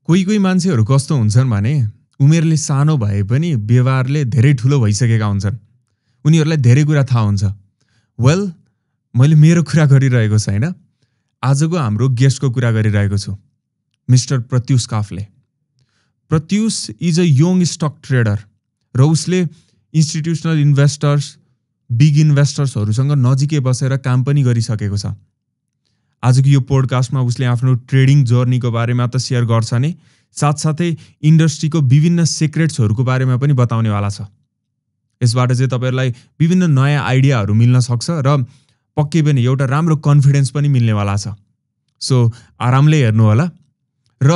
कोही कोही मान्छेहरू कस्तो हुन्छन् भने उमेरले सानो भए पनि व्यवहारले धेरै ठुलो भइसकेका हुन्छन्। उनीहरूलाई धेरै कुरा थाहा हुन्छ। वेल, मैले मेरो कुरा गरिरहेको छैन, आजको हाम्रो गेस्टको कुरा गरिरहेको छु, mister Pratyush Kafle. Pratyush is a young stock trader र उसले इन्स्टिट्युसनल इन्भेस्टर्स, बिग इन्भेस्टर्सहरूसँग नजिकै बसेर काम पनि गरिसकेको छ। आजको यो पोडकास्टमा उसले आफ्नो ट्रेडिङ जर्नीको बारेमा त सेयर गर्छ नै, साथसाथै इन्डस्ट्रीको विभिन्न सिक्रेट्सहरूको बारेमा पनि बताउनेवाला छ। यसबाट चाहिँ तपाईँहरूलाई विभिन्न नयाँ आइडियाहरू मिल्न सक्छ र पक्कै पनि एउटा राम्रो कन्फिडेन्स पनि मिल्नेवाला छ। सो आरामले हेर्नु होला। र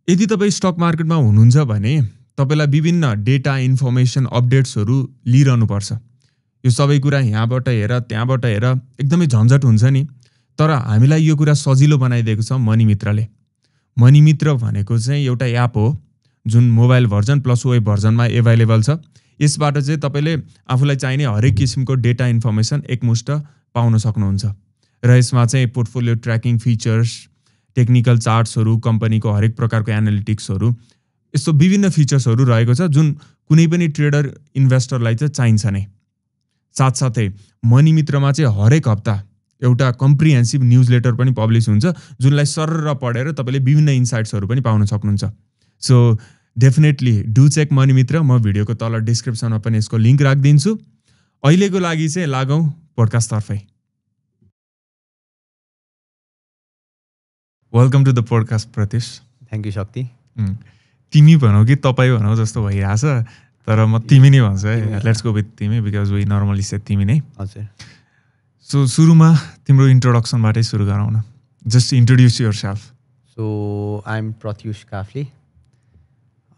यदि तपाईँ स्टक मार्केटमा हुनुहुन्छ भने तपाईँलाई विभिन्न डेटा, इन्फर्मेसन, अपडेट्सहरू लिइरहनुपर्छ। यो सबै कुरा यहाँबाट हेर, त्यहाँबाट हेर, एकदमै झन्झट हुन्छ नि। तर हामीलाई यो कुरा सजिलो बनाइदिएको छ मनी मित्रले। मनी मित्र भनेको चाहिँ एउटा एप हो जुन मोबाइल भर्जन प्लस वेब भर्जनमा एभाइलेबल छ। यसबाट चाहिँ तपाईँले आफूलाई चाहिने हरेक किसिमको डेटा, इन्फर्मेसन एकमुष्ट पाउन सक्नुहुन्छ। र यसमा चाहिँ पोर्टफोलियो ट्र्याकिङ फिचर्स, टेक्निकल चार्ट्सहरू, कम्पनीको हरेक प्रकारको एनालिटिक्सहरू, यस्तो विभिन्न फिचर्सहरू रहेको छ जुन कुनै पनि ट्रेडर, इन्भेस्टरलाई चाहिँ चाहिन्छ नै। साथसाथै मनी मित्रमा चाहिँ हरेक हप्ता एउटा कम्प्रिहेन्सिभ न्युज लेटर पनि पब्लिस हुन्छ जुनलाई सरर पढेर तपाईँले विभिन्न इन्साइट्सहरू पनि पाउन सक्नुहुन्छ। So definitely do check Money Mitra. म भिडियोको तल डिस्क्रिप्सनमा पनि यसको लिङ्क राखिदिन्छु। अहिलेको लागि चाहिँ लागौँ पोडकास्टतर्फै। Welcome to the podcast Pratyush. Thank you Shakti. तिमी भनौ कि तपाईँ भनौ जस्तो भइरहेछ, तर म तिमी नै भन्छु है। लेट्स गो विथ तिमी बिकज वी नर्मली से तिमी नै। हजुर। सो सुरुमा तिम्रो इन्ट्रोडक्सनबाटै सुरु गरौँ न। Just introduce yourself. So I am Pratyush Kafle.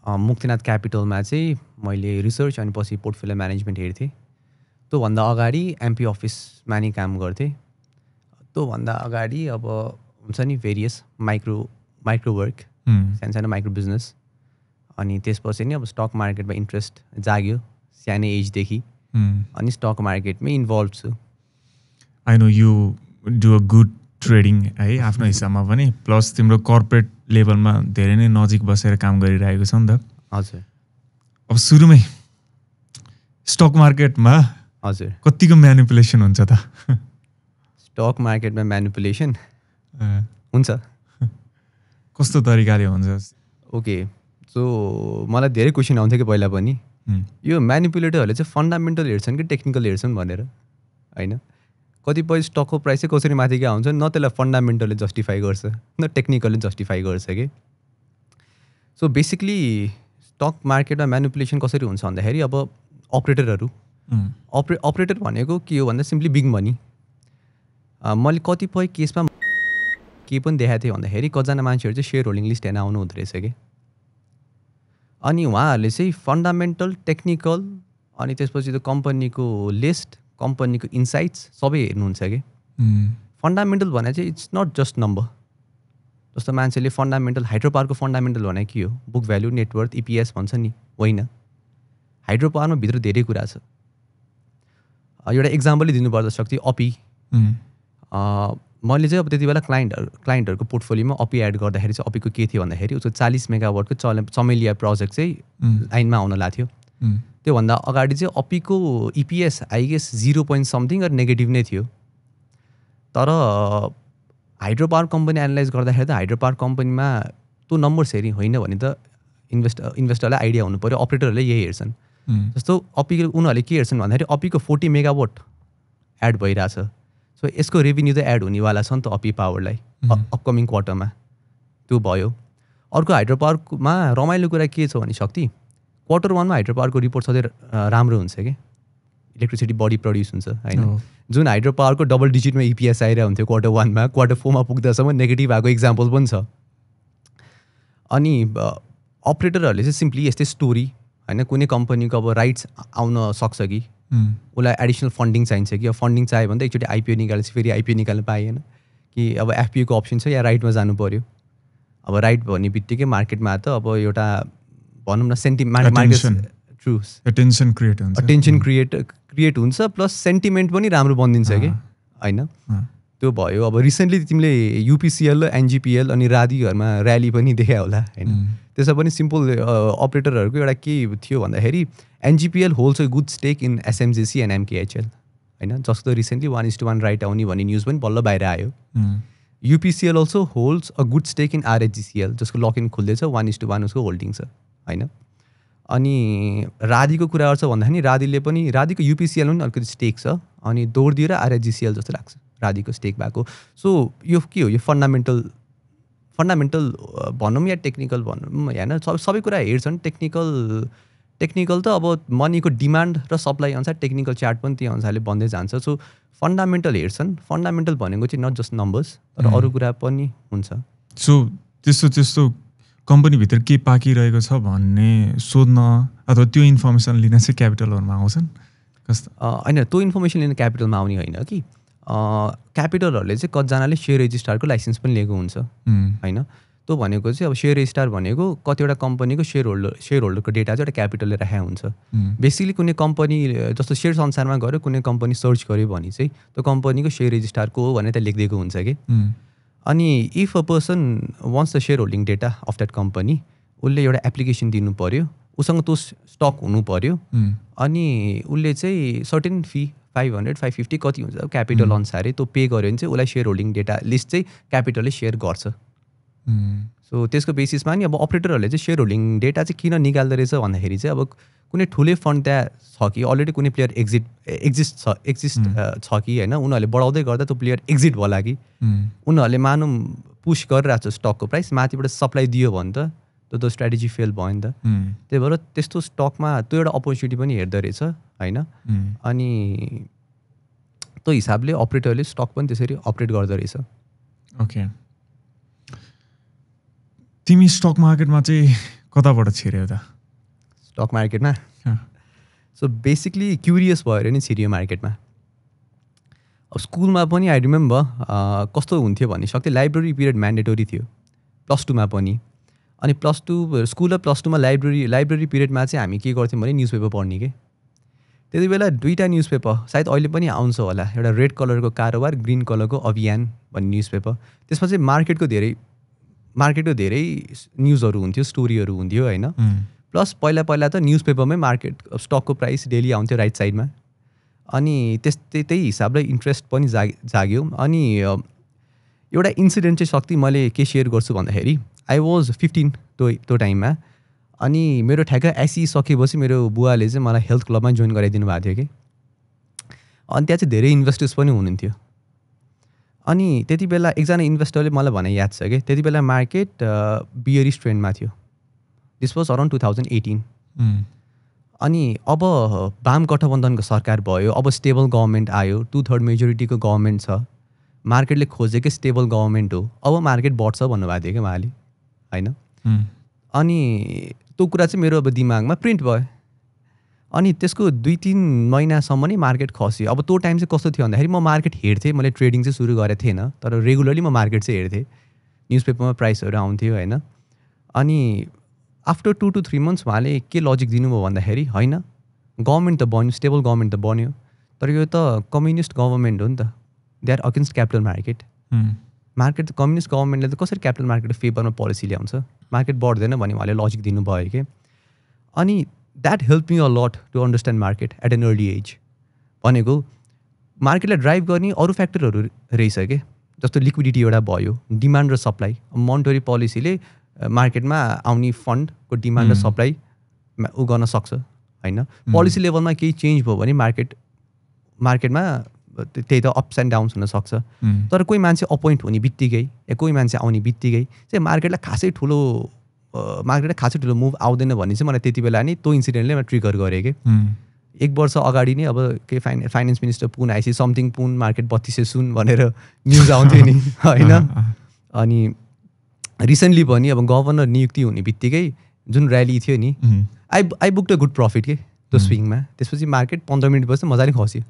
Muktinath क्यापिटलमा चाहिँ मैले रिसर्च अनि पछि पोर्टफोलियो म्यानेजमेन्ट हेर्थेँ। त्योभन्दा अगाडि एमपी अफिसमा नि काम गर्थेँ। त्योभन्दा अगाडि अब हुन्छ नि भेरियस माइक्रो वर्क, सानो माइक्रो बिजनेस। अनि त्यसपछि नि अब स्टक मार्केटमा इन्ट्रेस्ट जाग्यो सानै एजदेखि। अनि स्टक मार्केटमै इन्भल्भ छु। I know you do a good trading है आफ्नो हिसाबमा पनि, प्लस तिम्रो कर्पोरेट लेभलमा धेरै नै नजिक बसेर काम गरिरहेको छ नि त। हजुर। अब सुरुमै स्टक मार्केटमा हजुर कतिको म्यानिपुलेसन हुन्छ त? स्टक मार्केटमा म्यानिपुलेसन हुन्छ। कस्तो तरिकाले हुन्छ? ओके, सो मलाई धेरै क्वेसन आउँथ्यो कि पहिला पनि, यो म्यानिपुलेटरहरूले चाहिँ फन्डामेन्टल हेर्छन् कि टेक्निकल हेर्छन् भनेर, होइन? कतिपय स्टकको प्राइस चाहिँ कसरी माथि क्या हुन्छ, न त्यसलाई फन्डामेन्टलले जस्टिफाई गर्छ न टेक्निकलले जस्टिफाई गर्छ कि। सो बेसिकली स्टक मार्केटमा म्यानिपुलेसन कसरी हुन्छ भन्दाखेरि अब अपरेटरहरू अपरेटर भनेको के हो भन्दा सिम्पली बिग मनी। मैले कतिपय केसमा के पनि देखाएको थिएँ भन्दाखेरि कतिजना मान्छेहरू चाहिँ सेयर होल्डिङ लिस्ट हेर्न आउनु हुँदो रहेछ कि। अनि उहाँहरूले चाहिँ फन्डामेन्टल, टेक्निकल अनि त्यसपछि त्यो कम्पनीको लिस्ट, कम्पनीको इन्साइट्स सबै हेर्नुहुन्छ कि। फन्डामेन्टल भने चाहिँ इट्स नट जस्ट नम्बर। जस्तो मान्छेले फन्डामेन्टल, हाइड्रो पावरको फन्डामेन्टल भने के हो, बुक भ्यालु, नेटवर्थ, इपिएस भन्छ नि, होइन। हाइड्रो पावरमा भित्र धेरै कुरा छ। एउटा इक्जाम्पलै दिनुपर्दा शक्ति, अपी। मैले चाहिँ अब त्यति बेला क्लाइन्टहरूको पोर्टफोलियोमा अपी एड गर्दाखेरि चाहिँ अपीको के थियो भन्दाखेरि उसको 40 मेगावाटको चमेलिया प्रोजेक्ट चाहिँ लाइनमा आउन लाग्थ्यो। त्योभन्दा अगाडि चाहिँ अपीको EPS I guess 0.something negative नै थियो। तर हाइड्रो पावर कम्पनी एनालाइज गर्दाखेरि त हाइड्रो पावर कम्पनीमा त्यो नम्बर्स हेरी होइन भने त इन्भेस्टरलाई आइडिया हुनु पऱ्यो, अपरेटरहरूले यही हेर्छन्। जस्तो अपी उनीहरूले के हेर्छन् भन्दाखेरि अपीको 40 मेगावाट एड भइरहेछ, सो यसको रेभिन्यू त एड हुनेवाला छ नि त अपी पावरलाई अपकमिङ क्वार्टरमा। त्यो भयो। अर्को हाइड्रो पावरमा रमाइलो कुरा के छ भने शक्ति, क्वार्टर 1मा हाइड्रो पावरको रिपोर्ट सधैँ राम्रो हुन्छ कि, इलेक्ट्रिसिटी बढी प्रड्युस हुन्छ, होइन। जुन हाइड्रो पावरको डबल डिजिटमा इपिएस आइरहेको हुन्थ्यो क्वार्टर 1मा, क्वार्टर 4मा पुग्दासम्म नेगेटिभ आएको इक्जाम्पल पनि छ। अनि अपरेटरहरूले चाहिँ सिम्पली यस्तै स्टोरी, होइन, कुनै कम्पनीको अब राइट्स आउन सक्छ कि उसलाई एडिसनल फन्डिङ चाहिन्छ कि, अब फन्डिङ चाहियो भने त एकचोटि आइपिओ निकालेपछि फेरि आइपिओ निकाल्न पाइएन कि, अब एफपिओको अप्सन छ या राइटमा जानु पऱ्यो। अब राइट भन्ने बित्तिकै मार्केटमा त अब एउटा भनौँ न अटेन्सन क्रिएट हुन्छ, प्लस सेन्टिमेन्ट पनि राम्रो बनिदिन्छ कि, होइन। त्यो भयो। अब रिसेन्टली तिमीले युपिसिएल र एनजिपिएल अनि राधीहरूमा र्याली पनि देखायो होला होइन। त्यसमा पनि सिम्पल अपरेटरहरूको एउटा के थियो भन्दाखेरि NGPL holds a good stake in SMGC and MKHL होइन, जस्तो रिसेन्टली 1:1 राइट आउने भन्ने न्युज पनि बल्ल बाहिर आयो। UPCL also holds a good stake in RHGCL, जसको लक इन खुल्दैछ, 1:1 उसको होल्डिङ छ होइन। अनि राधीको कुरा गर्छ भन्दाखेरि राधीले पनि, राधीको युपिसिएल पनि अलिकति स्टेक छ अनि दौडिदिएर आरएचजिसिएल जस्तो लाग्छ राधीको स्टेक भएको। सो यो के हो, यो फन्डामेन्टल भनौँ या टेक्निकल भनौँ होइन, सबै कुरा हेर्छन्। टेक्निकल त अब मनीको डिमान्ड र सप्लाई अनुसार टेक्निकल चार्ट पनि त्यही अनुसारले बन्दै जान्छ। सो फन्डामेन्टल हेर्छन्। फन्डामेन्टल भनेको चाहिँ नट जस्ट नम्बर्स तर अरू कुरा पनि हुन्छ। सो त्यस्तो कम्पनीभित्र के पाकिरहेको छ भन्ने सोध्न अथवा त्यो इन्फर्मेसन लिन चाहिँ क्यापिटलहरूमा आउँछन् कस्तो? होइन, त्यो इन्फर्मेसन लिन क्यापिटलमा आउने होइन कि क्यापिटलहरूले चाहिँ कतिजनाले सेयर रेजिस्ट्रारको लाइसेन्स पनि लिएको हुन्छ होइन। त्यो भनेको चाहिँ अब सेयर रेजिस्ट्रार भनेको कतिवटा कम्पनीको सेयर होल्डरको डेटा चाहिँ एउटा क्यापिटलले राखेको हुन्छ। बेसिकली कुनै कम्पनी जस्तो सेयर संसारमा गऱ्यो, कुनै कम्पनी सर्च गर्यो भने चाहिँ त्यो कम्पनीको सेयर रेजिस्ट्रारको हो भनेर त्यहाँ लेखिदिएको हुन्छ कि। अनि if a person wants the share holding data of that company, उसले एउटा एप्लिकेसन दिनु पऱ्यो, उसँग त्यो स्टक हुनु पऱ्यो अनि उसले चाहिँ सर्टेन फी 500-550 कति हुन्छ क्यापिटल अनुसारै त्यो पे गर्यो भने चाहिँ उसलाई सेयर होल्डिङ डेटा लिस्ट चाहिँ क्यापिटलले सेयर गर्छ। सो त्यसको बेसिसमा नि अब अपरेटरहरूले चाहिँ सेयर होल्डिङ डेटा चाहिँ किन निकाल्दो रहेछ भन्दाखेरि चाहिँ अब कुनै ठुलै फन्ड त्यहाँ छ कि अलरेडी कुनै प्लेयर एक्जिस्ट छ कि होइन, उनीहरूले बढाउँदै गर्दा त्यो प्लेयर एक्जिट होला कि उनीहरूले मानौँ पुस गरिरहेको छ स्टकको प्राइस, माथिबाट सप्लाई दियो भने त त्यो स्ट्राटेजी फेल भयो नि त। त्यही भएर त्यस्तो स्टकमा त्यो एउटा अपर्च्युनिटी पनि हेर्दो रहेछ होइन। अनि त्यो हिसाबले अपरेटरले स्टक पनि त्यसरी अपरेट गर्दो रहेछ। ओके, तिमी स्टक मार्केटमा चाहिँ कताबाट छिर्यौ त? स्टक मार्केटमा सो बेसिकली क्युरियस भएर नि छिरियो मार्केटमा। अब स्कुलमा पनि आई रिमेम्बर कस्तो हुन्थ्यो भने सक्थ्यो, लाइब्रेरी पिरियड म्यान्डेटोरी थियो +2मा पनि। अनि +2 स्कुल र +2मा लाइब्रेरी पिरियडमा चाहिँ हामी के गर्थ्यौँ भने न्युज पेपर पढ्ने कि। त्यति बेला 2टा न्युज पेपर सायद अहिले पनि आउँछ होला, एउटा रेड कलरको कारोबार, ग्रिन कलरको अभियान भन्ने न्युज पेपर। त्यसमा चाहिँ मार्केटको धेरै न्युजहरू हुन्थ्यो, स्टोरीहरू हुन्थ्यो होइन। प्लस पहिला त न्युज पेपरमै मार्केट स्टकको प्राइस डेली आउँथ्यो राइट साइडमा। अनि त्यही हिसाबले इन्ट्रेस्ट पनि जाग्यो। अनि एउटा इन्सिडेन्ट चाहिँ सक्ति मैले के सेयर गर्छु भन्दाखेरि आई वाज 15 त्यो टाइममा। अनि मेरो ठ्याक्क एसई सकेपछि मेरो बुवाले चाहिँ मलाई हेल्थ क्लबमा जोइन गराइदिनु भएको थियो कि। अनि त्यहाँ चाहिँ धेरै इन्भेस्टर्स पनि हुनुहुन्थ्यो। अनि त्यति बेला एकजना इन्भेस्टरले मलाई भने याद छ कि त्यति बेला मार्केट बियरिश ट्रेन्डमा थियो। This was around 2018। अनि अब वाम गठबन्धनको सरकार भयो, अब स्टेबल गभर्मेन्ट आयो, 2/3 मेजोरिटीको गभर्मेन्ट छ, मार्केटले खोजेकै स्टेबल गभर्मेन्ट हो, अब मार्केट बढ्छ भन्नुभएको थियो कि उहाँले होइन। अनि त्यो कुरा चाहिँ मेरो अब दिमागमा प्रिन्ट भयो। अनि त्यसको 2-3 महिनासम्म नै मार्केट खस्यो। अब त्यो टाइम चाहिँ कस्तो थियो भन्दाखेरि म मार्केट हेर्थेँ, मैले ट्रेडिङ चाहिँ सुरु गरेको थिएन तर रेगुलरली म मार्केट चाहिँ हेर्थेँ, न्युज पेपरमा प्राइसहरू आउँथ्यो होइन। अनि आफ्टर 2 to 3 months उहाँले के लजिक दिनुभयो भन्दाखेरि होइन गभर्मेन्ट त बन्यो, स्टेबल गभर्मेन्ट त बन्यो, तर यो त कम्युनिस्ट गभर्मेन्ट हो नि त, they are against capital market. Market त कम्युनिस्ट गभर्मेन्टले त कसरी क्यापिटल मार्केटको फेभरमा पोलिसी ल्याउँछ, मार्केट बढ्दैन भने उहाँले लजिक दिनुभयो कि। अनि that help me a lot to understand market at an early age. भनेको मार्केटलाई ड्राइभ गर्ने अरू फ्याक्टरहरू रहेछ कि, जस्तो लिक्विडिटी एउटा भयो, डिमान्ड र सप्लाई। मोनेटरी पोलिसीले मार्केटमा आउने फन्डको डिमान्ड र सप्लाई उ गर्न सक्छ होइन। पोलिसी लेभलमा केही चेन्ज भयो भने मार्केटमा त्यही त अप्स एन्ड डाउन्स हुनसक्छ। तर कोही मान्छे अपोइन्ट हुने बित्तिकै या कोही मान्छे आउने बित्तिकै चाहिँ मार्केटलाई खासै ठुलो मुभ आउँदैन भन्ने चाहिँ मलाई त्यति बेला नि त्यो इन्सिडेन्टले मैले ट्रिगर गरेँ कि। 1 वर्ष अगाडि नै अब के फाइनेन्स मिनिस्टर पुन आएपछि समथिङ पुन मार्केट 3200 सुन भनेर न्युज आउँथ्यो नि होइन। अनि रिसेन्टली पनि अब गभर्नर नियुक्ति हुने बित्तिकै जुन र्याली थियो नि, I booked a good profit के त्यो स्विङमा। त्यसपछि मार्केट 15 मिनटपछि मजाले खस्यो।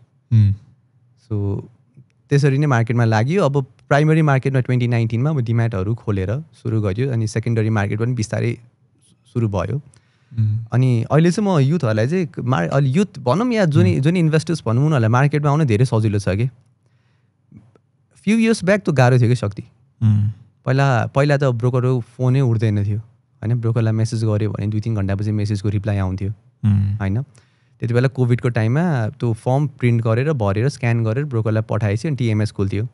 सो त्यसरी नै मार्केटमा लाग्यो। अब प्राइमरी मार्केटमा 2019मा अब डिम्याटहरू खोलेर सुरु गर्यो, अनि सेकेन्डरी मार्केट पनि बिस्तारै सुरु भयो। अनि अहिले चाहिँ म युथहरूलाई चाहिँ युथ भनौँ या जुन इन्भेस्टर्स भनौँ, उनीहरूलाई मार्केटमा आउन धेरै सजिलो छ कि। फ्यु इयर्स ब्याक त गाह्रो थियो कि शक्ति। पहिला त ब्रोकरको फोनै उठ्दैन थियो होइन। ब्रोकरलाई मेसेज गऱ्यो भने 2-3 घन्टापछि मेसेजको रिप्लाई आउँथ्यो होइन। त्यति बेला कोभिडको टाइममा त्यो फर्म प्रिन्ट गरेर भरेर स्क्यान गरेर ब्रोकरलाई पठाएपछि अनि टिएमएस खोल्थ्यो।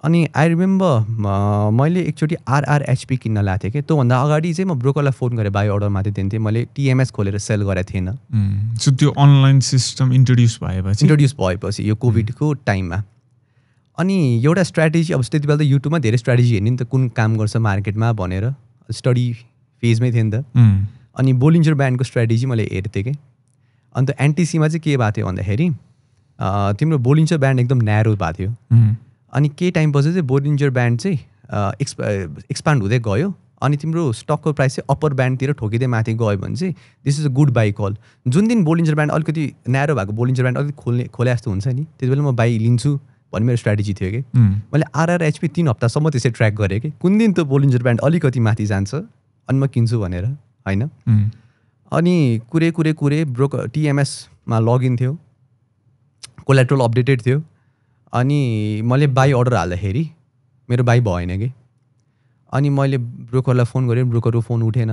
अनि आई रिमेम्बर मैले एकचोटि RRHP किन्न लाएको थिएँ कि त्योभन्दा अगाडि चाहिँ म ब्रोकरलाई फोन गरेर बाई अर्डर मात्रै दिन्थेँ, मैले टिएमएस खोलेर सेल गरेको थिएन। सो त्यो अनलाइन सिस्टम इन्ट्रोड्युस भएपछि यो कोभिडको टाइममा अनि एउटा स्ट्राटेजी, अब त्यति बेला त युट्युबमा धेरै स्ट्राटेजी हेर्ने नि त कुन काम गर्छ मार्केटमा भनेर, स्टडी फेजमै थियो नि त। अनि बोलिन्जर ब्यान्डको स्ट्राटेजी मैले हेर्थेँ कि। अन्त एनटिसीमा चाहिँ के भएको थियो भन्दाखेरि तिम्रो बोलिन्जर ब्यान्ड एकदम न्यारो भएको थियो। अनि केही टाइम पछि चाहिँ बोलिन्जर ब्यान्ड चाहिँ एक्सपान्ड हुँदै गयो अनि तिम्रो स्टकको प्राइस चाहिँ अप्पर ब्यान्डतिर ठोकिँदै माथि गयो भने चाहिँ this is a good buy call. जुन दिन बोलिन्जर ब्यान्ड अलिकति न्यारो भएको बोलिन्जर ब्यान्ड अलिकति खोले जस्तो हुन्छ नि, त्यति बेला म बाई लिन्छु भन्ने मेरो स्ट्राटेजी थियो कि। मैले RRHP 3 हप्तासम्म त्यसै ट्र्याक गरेँ कि कुन दिन त बोलिन्जर ब्यान्ड अलिकति माथि जान्छ अनि म किन्छु भनेर होइन। अनि कुरे ब्रोकर टिएमएसमा लगइन थियो, कोल्याट्रल अपडेटेड थियो। अनि मैले बाई अर्डर हाल्दाखेरि मेरो बाई भएन कि। अनि मैले ब्रोकरलाई फोन गरेँ, ब्रोकरको फोन उठेन।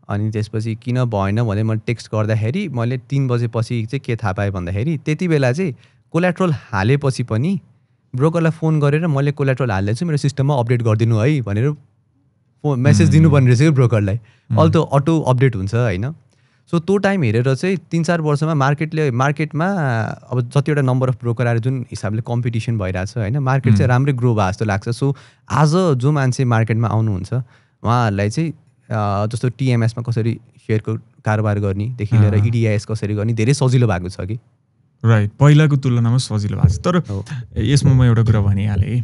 अनि त्यसपछि किन भएन भने मैले टेक्स्ट गर्दाखेरि मैले 3 बजेपछि चाहिँ के थाहा पाएँ भन्दाखेरि त्यति बेला चाहिँ कोल्याट्रल हालेपछि पनि ब्रोकरलाई फोन गरेर मैले कोल्याट्रल हाल्दैछु मेरो सिस्टममा अपडेट गरिदिनु है भनेर मेसेज दिनुपर्ने रहेछ कि ब्रोकरलाई। अल त अटो अपडेट हुन्छ होइन। सो त्यो टाइम हेरेर चाहिँ 3-4 वर्षमा मार्केटमा अब जतिवटा नम्बर अफ ब्रोकर आएर जुन हिसाबले कम्पिटिसन भइरहेछ होइन, मार्केट चाहिँ राम्रै ग्रो भयो जस्तो लाग्छ। सो आज जो मान्छे मार्केटमा आउनुहुन्छ उहाँहरूलाई चाहिँ जस्तो टिएमएसमा कसरी सेयरको कारोबार गर्नेदेखि लिएर EDIS कसरी गर्ने धेरै सजिलो भएको छ कि। राइट, पहिलाको तुलनामा सजिलो भएको छ। तर यसमा म एउटा कुरा भनिहालेँ,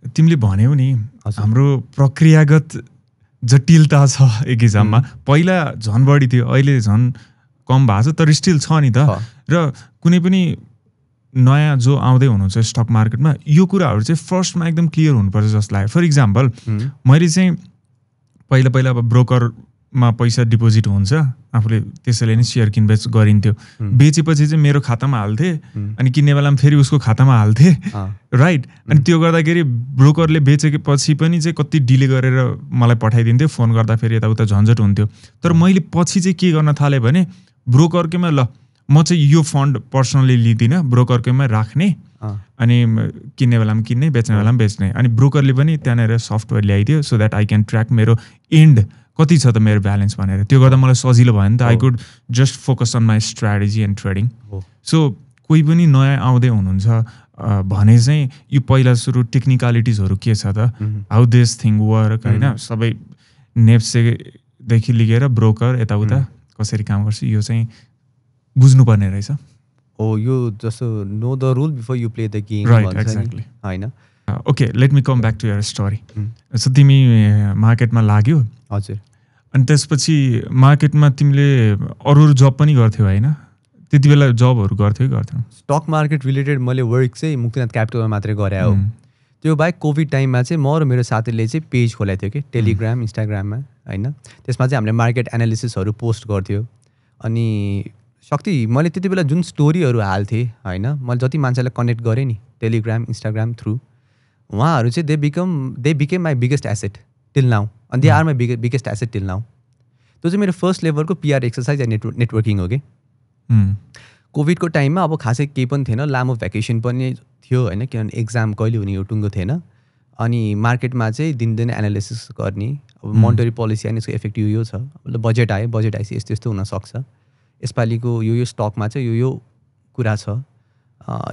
तिमीले भन्यौ नि हाम्रो प्रक्रियागत जटिलता छ एक हिसाबमा। पहिला झन् बढी थियो, अहिले झन् कम भएको छ, तर स्टिल छ नि त। र कुनै पनि नयाँ जो आउँदै हुनुहुन्छ स्टक मार्केटमा यो कुराहरू चाहिँ फर्स्टमा एकदम क्लियर हुनुपर्छ जस्तो लाग्यो। फर इक्जाम्पल मैले चाहिँ पहिला अब ब्रोकरमा पैसा डिपोजिट हुन्छ, आफूले त्यसैले नै सेयर किनबेच गरिन्थ्यो। बेचेपछि चाहिँ मेरो खातामा हाल्थेँ अनि किन्ने बेलामा फेरि उसको खातामा हाल्थेँ, राइट। अनि त्यो गर्दाखेरि ब्रोकरले बेचेपछि पनि चाहिँ कति डिले गरेर मलाई पठाइदिन्थ्यो, फोन गर्दा फेरि यताउता झन्झट हुन्थ्यो। तर मैले पछि चाहिँ के गर्न थालेँ भने ब्रोकरकैमा ल म चाहिँ यो फन्ड पर्सनली लिँदिनँ, ब्रोकरकैमा राख्ने अनि किन्ने बेलामा किन्ने, बेच्ने बेलामा बेच्ने। अनि ब्रोकरले पनि त्यहाँनिर सफ्टवेयर ल्याइदियो so that I can track मेरो एन्ड कति छ त मेरो ब्यालेन्स भनेर। त्यो गर्दा मलाई सजिलो भयो नि त। I could just focus on my strategy and trading. So कोही पनि नयाँ आउँदै हुनुहुन्छ भने चाहिँ यो पहिला सुरु टेक्निकलिटिजहरू के छ त, हाउ दिस थिङ वर्क होइन, सबै नेप्सेदेखि लिएर ब्रोकर यताउता कसरी काम गर्छ यो चाहिँ बुझ्नुपर्ने रहेछ। यो जस्तो know the rule before you play the game. Right, exactly होइन। Okay, let me come back to your story. So तिमी मार्केटमा लाग्यो, हजुर। अनि त्यसपछि मार्केटमा तिमीले अरू जब पनि गर्थ्यौ होइन? त्यति बेला जबहरू गर्थ्यौ? स्टक मार्केट रिलेटेड मैले वर्क चाहिँ मुक्तिनाथ क्यापिटलमा मात्रै गरे हो। त्यो बाहेक कोभिड टाइममा चाहिँ म र मेरो साथीले चाहिँ पेज खोलेको थियो कि टेलिग्राम, इन्स्टाग्राममा होइन। त्यसमा चाहिँ हामीले मार्केट एनालिसिसहरू पोस्ट गर्थ्यो। अनि शक्ति मैले त्यति बेला जुन स्टोरीहरू हाल्थेँ होइन, मैले जति मान्छेलाई कनेक्ट गरेँ नि टेलिग्राम, इन्स्टाग्राम थ्रु, उहाँहरू चाहिँ they became my biggest asset till now. अनि they are my biggest asset till now. त्यो चाहिँ मेरो फर्स्ट लेभलको PR एक्सर्साइज या नेटवर्किङ हो कि। कोभिडको टाइममा अब खासै केही पनि थिएन, लामो भ्याकेसन पनि थियो होइन, किनभने एक्जाम कहिले हुने यो टुङ्गो थिएन। अनि मार्केटमा चाहिँ दिनदिनै एनालिसिस गर्ने, अब मोनेटरी पोलिसी अनि यसको इफेक्ट यो छ, मतलब बजेट आएपछि यस्तो यस्तो हुनसक्छ, यसपालिको यो स्टकमा चाहिँ यो कुरा छ,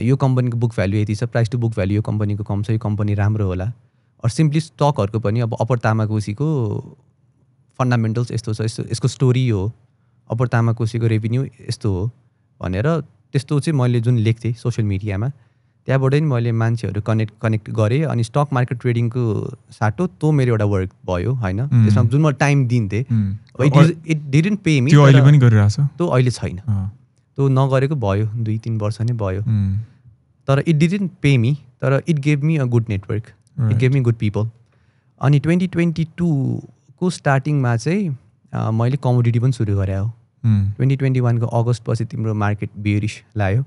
यो कम्पनीको बुक भ्याल्यु यति छ, प्राइस टु बुक भ्याल्यु यो कम्पनीको कम छ, यो कम्पनी राम्रो होला। अर सिम्पली स्टकहरूको पनि अब अप्पर तामाकोसीको फन्डामेन्टल्स यस्तो छ, यसको स्टोरी हो, अप्पर तामाकोसीको रेभिन्यू यस्तो हो भनेर त्यस्तो चाहिँ मैले जुन लेख्थेँ सोसियल मिडियामा, त्यहाँबाट नि मैले मान्छेहरू कनेक्ट गरेँ। अनि स्टक मार्केट ट्रेडिङको साटो त्यो मेरो एउटा वर्क भयो होइन। त्यसमा जुन म टाइम दिन्थेँ, इट डिडन्ट पे मी। त्यो अहिले पनि गरिरहेछ? त्यो अहिले छैन, त्यो नगरेको भयो 2-3 वर्ष नै भयो। तर इट डिडन्ट पे मी, तर it gave me a good network, it gave me good people. अनि 2022 को स्टार्टिङमा चाहिँ मैले कमोडिटी पनि सुरु गरेँ हो। 2021 को अगस्त पछि तिम्रो मार्केट बियरिश लाग्यो।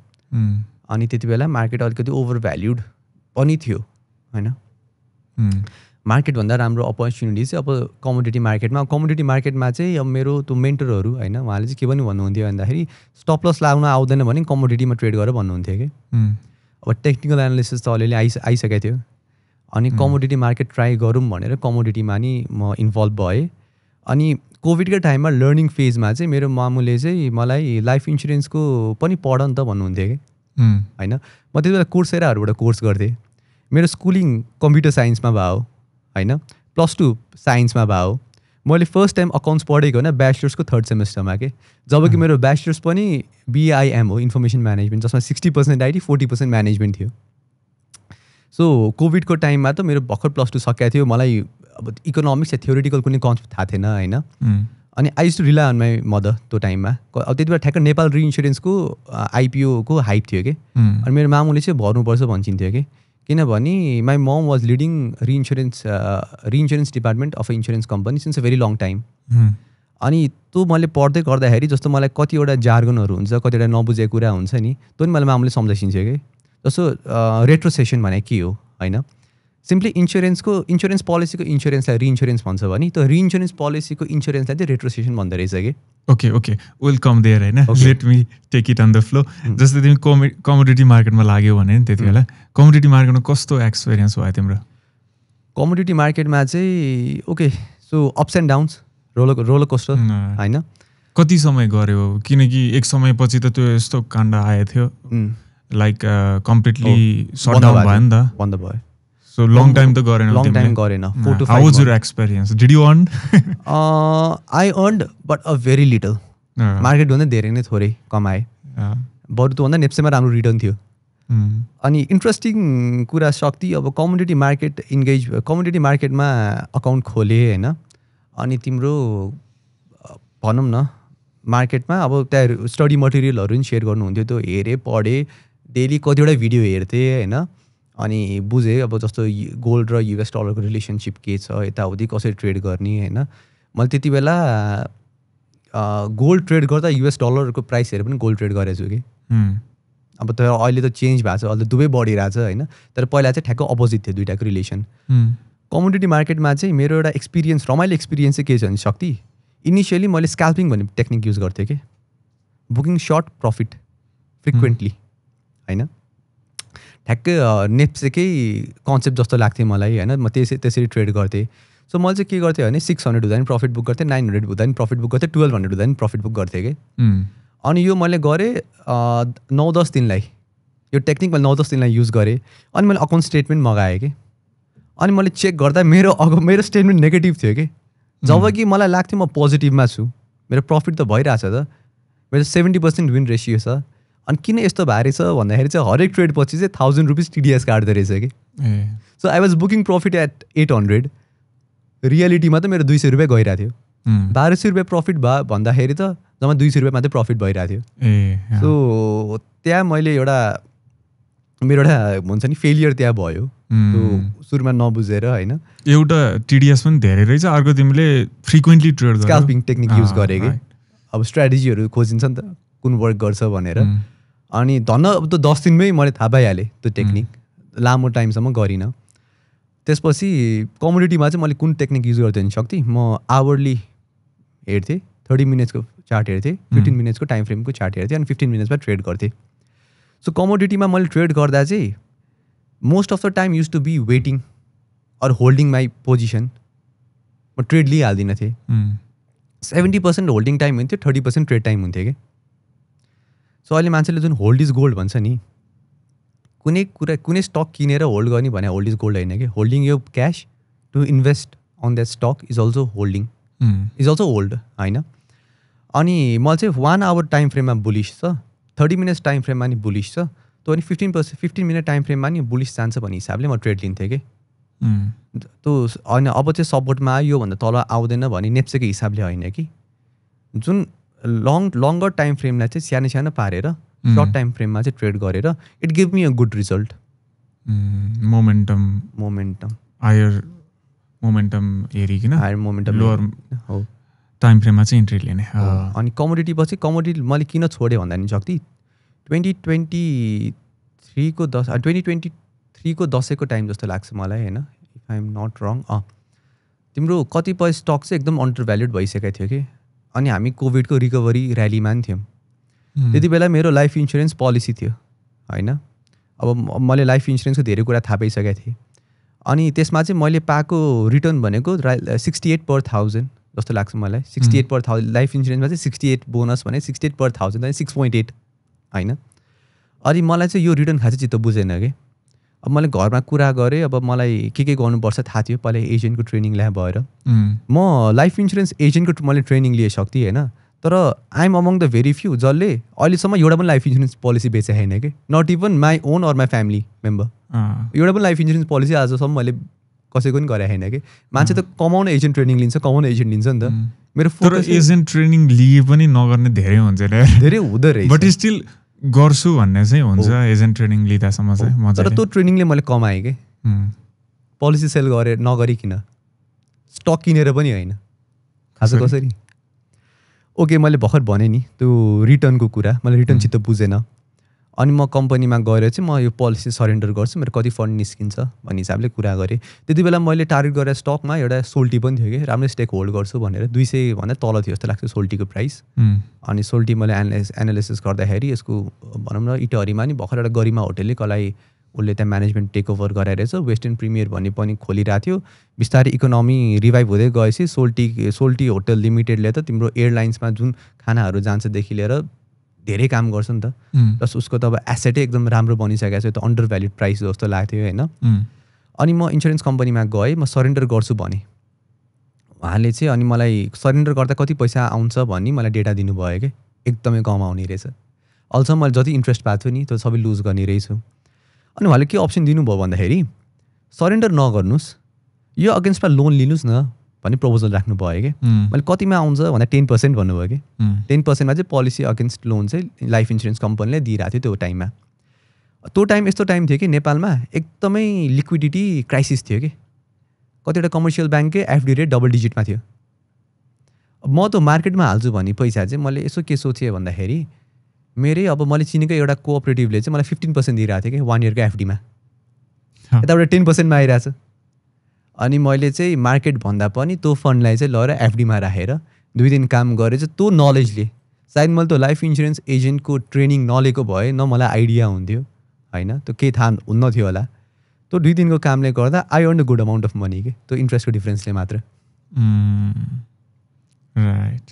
अनि त्यति बेला मार्केट अलिकति ओभर भ्याल्युड पनि थियो होइन। मार्केटभन्दा राम्रो अपर्च्युनिटी चाहिँ अब कमोडिटी मार्केटमा। कमोडिटी मार्केटमा चाहिँ अब मेरो त्यो मेन्टरहरू होइन, उहाँले चाहिँ के पनि भन्नुहुन्थ्यो भन्दाखेरि स्टप लस लाग्न आउँदैन भने कमोडिटीमा ट्रेड गरेर भन्नुहुन्थ्यो कि। अब टेक्निकल एनालिसिस त अलिअलि आइसकेको थियो, अनि कमोडिटी मार्केट ट्राई गरौँ भनेर कमोडिटीमा नि म इन्भल्भ भएँ। अनि कोभिडकै टाइममा लर्निङ फेजमा चाहिँ मेरो मामुले चाहिँ मलाई लाइफ इन्सुरेन्सको पनि पढ नि त भन्नुहुन्थ्यो कि होइन। म त्यति बेला कोर्सेराहरूबाट कोर्स गर्थेँ। मेरो स्कुलिङ कम्प्युटर साइन्समा भयो होइन, +2 साइन्समा भयो। मैले फर्स्ट टाइम अकाउन्ट्स पढेको होइन ब्याचलर्सको 3rd सेमेस्टरमा के, जबकि मेरो ब्याचलर्स पनि BIM हो, इन्फर्मेसन म्यानेजमेन्ट, जसमा 60% IT 40% म्यानेजमेन्ट थियो। सो कोभिडको टाइममा त मेरो भर्खर +2 सकेको थियो, मलाई अब इकोनोमिक्स या थ्योरिटिकल कुनै कन्सेप्ट थाहा थिएन होइन। अनि I used to rely on my mother त्यो टाइममा। अब त्यति बेला ठ्याक्क नेपाल रिइन्सुरेन्सको IPO को हाइप थियो कि। अनि मेरो मामुले चाहिँ भर्नुपर्छ भन्छिन्थ्यो कि, किनभने my momo was leading reinsurance department of insurance company since a very long time. अनि त्यो मैले पढ्दै गर्दाखेरि जस्तो मलाई कतिवटा जार्गनहरू हुन्छ, कतिवटा नबुझेको कुरा हुन्छ नि, त्यो पनि मलाई मामुले सम्झाइसिन्थ्यो कि। जस्तो रेट्रोसेसन भने के हो होइन, सिम्पली इन्सुरेन्स पोलिसीको इन्सुरेन्सलाई रिइन्सुरेन्स भन्छ भने त्यो रिइन्सुरेन्स पोलिसीको इन्सुरेन्सलाई चाहिँ रेट्रोसेसन भन्दो रहेछ कि। ओके वेलकम देयर होइन, let me take it on the flow. जस्तै तिमी कमोडिटी मार्केटमा लाग्यौ भने नि त्यति बेला कमोडिटी मार्केटमा कस्तो एक्सपिरियन्स भयो तिम्रो? कमोडिटी मार्केटमा चाहिँ okay, so ups and downs, roller coaster होइन। कति समय गऱ्यो? किनकि एक समयपछि त त्यो यस्तो काण्ड आएको थियो, लाइक कम्प्लिटली सट डाउन भयो नि त, बन्द भयो। So long time to गरेन. Long time गरेन. 4 to 5 How was your experience? Did you earn? I earned but a very little. Market भन्दा धेरै नै थोरै कमाएँ। बरु त्योभन्दा नेप्सेमा राम्रो रिटर्न थियो। अनि इन्ट्रेस्टिङ कुरा शक्ति, अब कमोडिटी मार्केटमा अकाउन्ट खोले होइन, अनि तिम्रो भनौँ न मार्केटमा अब त्यहाँ स्टडी मटेरियलहरू पनि सेयर गर्नुहुन्थ्यो, त्यो हेरेँ पढेँ, डेली कतिवटा भिडियो हेर्थेँ होइन। अनि बुझेँ अब जस्तो गोल्ड र US डलरको रिलेसनसिप के छ, यताउति कसरी ट्रेड गर्ने होइन। मैले त्यति बेला गोल्ड ट्रेड गर्दा US डलरको प्राइस हेरेर पनि गोल्ड ट्रेड गरेको छु कि। अब तर अहिले त चेन्ज भएको छ, अहिले दुवै बढिरहेको छ होइन। तर पहिला चाहिँ ठ्याक्क अपोजिट थियो दुइटाको रिलेसन। कमोडिटी मार्केटमा चाहिँ मेरो एउटा एक्सपिरियन्स, रमाइलो एक्सपिरियन्स चाहिँ के छ भने शक्ति, इनिसियली मैले स्क्याल्पिङ भन्ने टेक्निक युज गर्थेँ कि, बुकिङ सर्ट प्रफिट फ्रिक्वेन्टली होइन। ठ्याक्कै नेप्सेकै कन्सेप्ट जस्तो लाग्थ्यो मलाई होइन। म त्यसरी ट्रेड गर्थेँ। सो मैले चाहिँ के गर्थेँ भने 600 हुँदा पनि प्रफिट बुक गर्थेँ, 900 हुँदा पनि प्रफिट बुक गर्थेँ, 1200 हुँदा पनि प्रफिट बुक गर्थेँ कि। अनि यो मैले गरेँ 9-10 दिनलाई, यो टेक्निक मैले 9-10 दिनलाई युज गरेँ। अनि मैले अकाउन्ट स्टेटमेन्ट मगाएँ कि। अनि मैले चेक गर्दा मेरो स्टेटमेन्ट नेगेटिभ थियो कि, जब कि मलाई लाग्थ्यो म पोजिटिभमा छु, मेरो प्रफिट त भइरहेछ त, मेरो 70% विन रेसियो छ। अनि किन यस्तो भएको रहेछ भन्दाखेरि चाहिँ हरेक ट्रेड पछि चाहिँ 1000 रुपिस TDS काट्दो रहेछ कि। So I was booking profit at 800, रियालिटीमा त मेरो 200 रुपियाँ गइरहेको थियो। 1200 रुपियाँ प्रफिट भयो भन्दाखेरि त जम्मा 200 रुपियाँ मात्रै प्रफिट भइरहेको थियो। सो त्यहाँ मैले मेरो एउटा हुन्छ नि फेलियर त्यहाँ भयो, सुरुमा नबुझेर होइन। एउटा TDS पनि धेरै रहेछ, अर्को तिमीले फ्रिक्वेन्टली ट्रेड स्क्याल्पिङ टेक्निक युज गरेँ कि। अब स्ट्राटेजीहरू खोजिन्छ नि त कुन वर्क गर्छ भनेर। अनि धन्न अब त्यो 10 दिनमै मैले थाहा पाइहालेँ त्यो टेक्निक, लामो टाइमसम्म गरिनँ। त्यसपछि कमोडिटीमा चाहिँ मैले कुन टेक्निक युज गर्थेँ भने शक्ति, म आवरली हेर्थेँ, 30 मिनट्सको चार्ट हेर्थेँ, 15 मिनट्सको टाइम फ्रेमको चार्ट हेर्थेँ, अनि 15 मिनट्समा ट्रेड गर्थेँ। सो कमोडिटीमा मैले ट्रेड गर्दा चाहिँ most of the time use to be waiting or holding my position. म ट्रेड लिइहाल्दिनँ थिएँ। 70% होल्डिङ टाइम हुन्थ्यो, 30% ट्रेड टाइम हुन्थ्यो कि। सो अहिले मान्छेले जुन होल्ड इज गोल्ड भन्छ नि, कुनै स्टक किनेर होल्ड गर्ने भने होल्ड इज गोल्ड होइन कि। होल्डिङ यो cash to invest on that stock is also holding, is also hold होइन। अनि मलाई चाहिँ 1 आवर टाइम फ्रेममा बुलिस छ, 30 मिनट्स टाइम फ्रेममा नि बुलिस छ, त्यो अनि 15 मिनट टाइम फ्रेममा नि बुलिस जान्छ भन्ने हिसाबले म ट्रेड लिन्थेँ कि। त्यो होइन अब चाहिँ सपोर्टमा आयो भन्दा तल आउँदैन भने नेप्सेको हिसाबले होइन कि। जुन लङ्गर टाइम फ्रेमलाई चाहिँ सानो पारेर सर्ट टाइम फ्रेममा चाहिँ ट्रेड गरेर it give me a good result. Momentum हेरिकन हायर मोमेन्टम लोअर हो टाइम फ्रेममा चाहिँ इन्ट्री लिने। अनि कमोडिटी मैले किन छोडेँ भन्दा नि शक्ति 2023 3को 10को टाइम जस्तो लाग्छ मलाई होइन, इफ आई एम नट रङ। तिम्रो कतिपय स्टक चाहिँ एकदम अन्डर भ्याल्युड भइसकेको थियो कि, अनि हामी कोभिडको रिकभरी र्यालीमा पनि थियौँ। त्यति बेला मेरो लाइफ इन्सुरेन्स पोलिसी थियो होइन। अब मैले लाइफ इन्सुरेन्सको धेरै कुरा थाहा पाइसकेको थिएँ, अनि त्यसमा चाहिँ मैले पाएको रिटर्न भनेको 68 per 1000 जस्तो लाग्छ मलाई। 68 per 1000 लाइफ इन्सुरेन्समा चाहिँ 68 बोनस भने 68 per 1000 6.8 होइन। अनि मलाई चाहिँ यो रिटर्न खासै चित्त बुझेन कि। अब मैले घरमा कुरा गरेँ, अब मलाई के गर्नुपर्छ थाहा थियो, पहिला एजेन्टको ट्रेनिङ ल्या भएर म लाइफ इन्सुरेन्स एजेन्टको मैले ट्रेनिङ लिइसक्थेँ होइन। तर I am among the very few जसले अहिलेसम्म एउटा पनि लाइफ इन्सुरेन्स पोलिसी बेचे छैन कि, not even my own or my family member. एउटा पनि लाइफ इन्सुरेन्स पोलिसी आजसम्म मैले कसैको पनि गरेको छैन कि। मान्छे त कमाउन एजेन्ट ट्रेनिङ लिन्छ, कमाउन एजेन्ट लिन्छ नि त। मेरो फोकस एजेन्ट ट्रेनिङ लिए पनि नगर्ने धेरै हुन्छ, धेरै हुँदो रहेछ, बट स्टिल गर्छु भन्ने चाहिँ हुन्छ एजेन्ट ट्रेनिङ लिँदासम्म चाहिँ। तर त्यो ट्रेनिङले मैले कमाएँ कि, पोलिसी सेल गरेँ नगरिकन, स्टक किनेर पनि होइन। खास कसरी ओके मैले भर्खर भने नि त्यो रिटर्नको कुरा, मैले रिटर्न चित्त बुझेन। अनि म कम्पनीमा गएर चाहिँ म यो पोलिसी सरेन्डर गर्छु, मेरो कति फन्ड निस्किन्छ भन्ने हिसाबले कुरा गरेँ। त्यति बेला मैले टार्गेट गरेर स्टकमा एउटा सोल्टी पनि थियो कि, राम्रो स्टेक होल्ड गर्छु भनेर। 200 भन्दा तल थियो जस्तो लाग्छ सोल्टीको प्राइस। अनि सोल्टी मैले एनालिसिस गर्दाखेरि यसको भनौँ न इटहरीमा नि भर्खर एउटा गरिमा होटेलले कसलाई उसले त्यहाँ म्यानेजमेन्ट टेक ओभर गराएर रहेछ, वेस्टर्न प्रिमियर भन्ने पनि खोलिरहेको थियो। बिस्तारै इकोनोमी रिभाइभ हुँदै गएपछि सोल्टी होटल लिमिटेडले त तिम्रो एयरलाइन्समा जुन खानाहरू जान्छदेखि लिएर धेरै काम गर्छ नि त, प्लस उसको त अब एसेटै एकदम राम्रो बनिसकेको छ, त्यो अन्डर भ्याल्युड प्राइस जस्तो लाग्थ्यो होइन। अनि म इन्सुरेन्स कम्पनीमा गएँ, म सरेन्डर गर्छु भने उहाँले चाहिँ अनि मलाई सरेन्डर गर्दा कति पैसा आउँछ भन्ने मलाई डेटा दिनुभयो कि, एकदमै कम आउने रहेछ। अहिलेसम्म मैले जति इन्ट्रेस्ट पाएको छु नि त्यो सबै लुज गर्ने रहेछु। अनि उहाँले के अप्सन दिनुभयो भन्दाखेरि सरेन्डर नगर्नुहोस्, यो अगेन्स्टमा लोन लिनुहोस् न भन्ने प्रपोजल राख्नुभयो कि। मैले कतिमा आउँछ भन्दा 10% भन्नुभयो कि। 10%मा चाहिँ पोलिसी अगेन्स्ट लोन चाहिँ लाइफ इन्सुरेन्स कम्पनीले दिइरहेको थियो त्यो टाइममा। त्यो टाइम यस्तो टाइम थियो कि नेपालमा एकदमै लिक्विडिटी क्राइसिस थियो कि, कतिवटा कमर्सियल ब्याङ्ककै एफडी रेट डबल डिजिटमा थियो। म त मार्केटमा हाल्छु भन्ने पैसा चाहिँ मैले यसो के सोचेँ भन्दाखेरि मेरै अब मैले चिनेको एउटा कोअपरेटिभले चाहिँ मलाई 15% दिइरहेको थियो कि 1 इयरको एफडीमा, यताबाट 10%मा आइरहेछ। अनि मैले चाहिँ मार्केट भन्दा पनि त्यो फन्डलाई चाहिँ लगेर एफडीमा राखेर 2 दिन काम गरेर चाहिँ त्यो नलेजले, सायद मैले त्यो लाइफ इन्सुरेन्स एजेन्टको ट्रेनिङ नलिएको भए न मलाई आइडिया हुन्थ्यो होइन, त्यो केही थाहा हुन्न थियो होला। त्यो 2 दिनको कामले गर्दा I earn a good amount of money कि, त्यो इन्ट्रेस्टको डिफ्रेन्सले मात्र। राइट।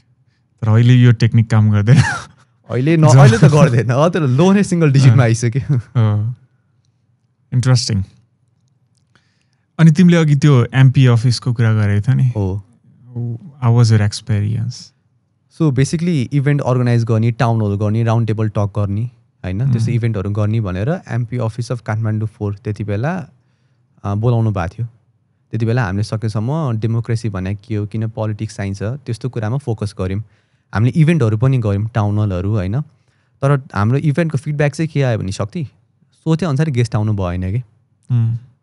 तर अहिले यो टेक्निक काम गर्दैन, अहिले त गर्दैन, तर लोनै सिङ्गल डिजिटमा आइसक्यो। इन्ट्रेस्टिङ। अनि तिमीले अघि त्यो एमपी अफिसको कुरा गरेको थियो नि, how was your experience? So basically event organise गर्ने, टाउन हल गर्ने, राउन्ड टेबल टक गर्ने होइन, त्यस्तो इभेन्टहरू गर्ने भनेर एमपी अफिस अफ काठमाडौँ 4 त्यति बेला बोलाउनु भएको थियो। त्यति बेला हामीले सकेसम्म डेमोक्रेसी भने के हो, किन पोलिटिक्स चाहिन्छ त्यस्तो कुरामा फोकस गऱ्यौँ। हामीले इभेन्टहरू पनि गऱ्यौँ, टाउन हलहरू होइन। तर हाम्रो इभेन्टको फिडब्याक चाहिँ के आयो भने शक्ति सोचे अनुसार गेस्ट आउनु भएन कि।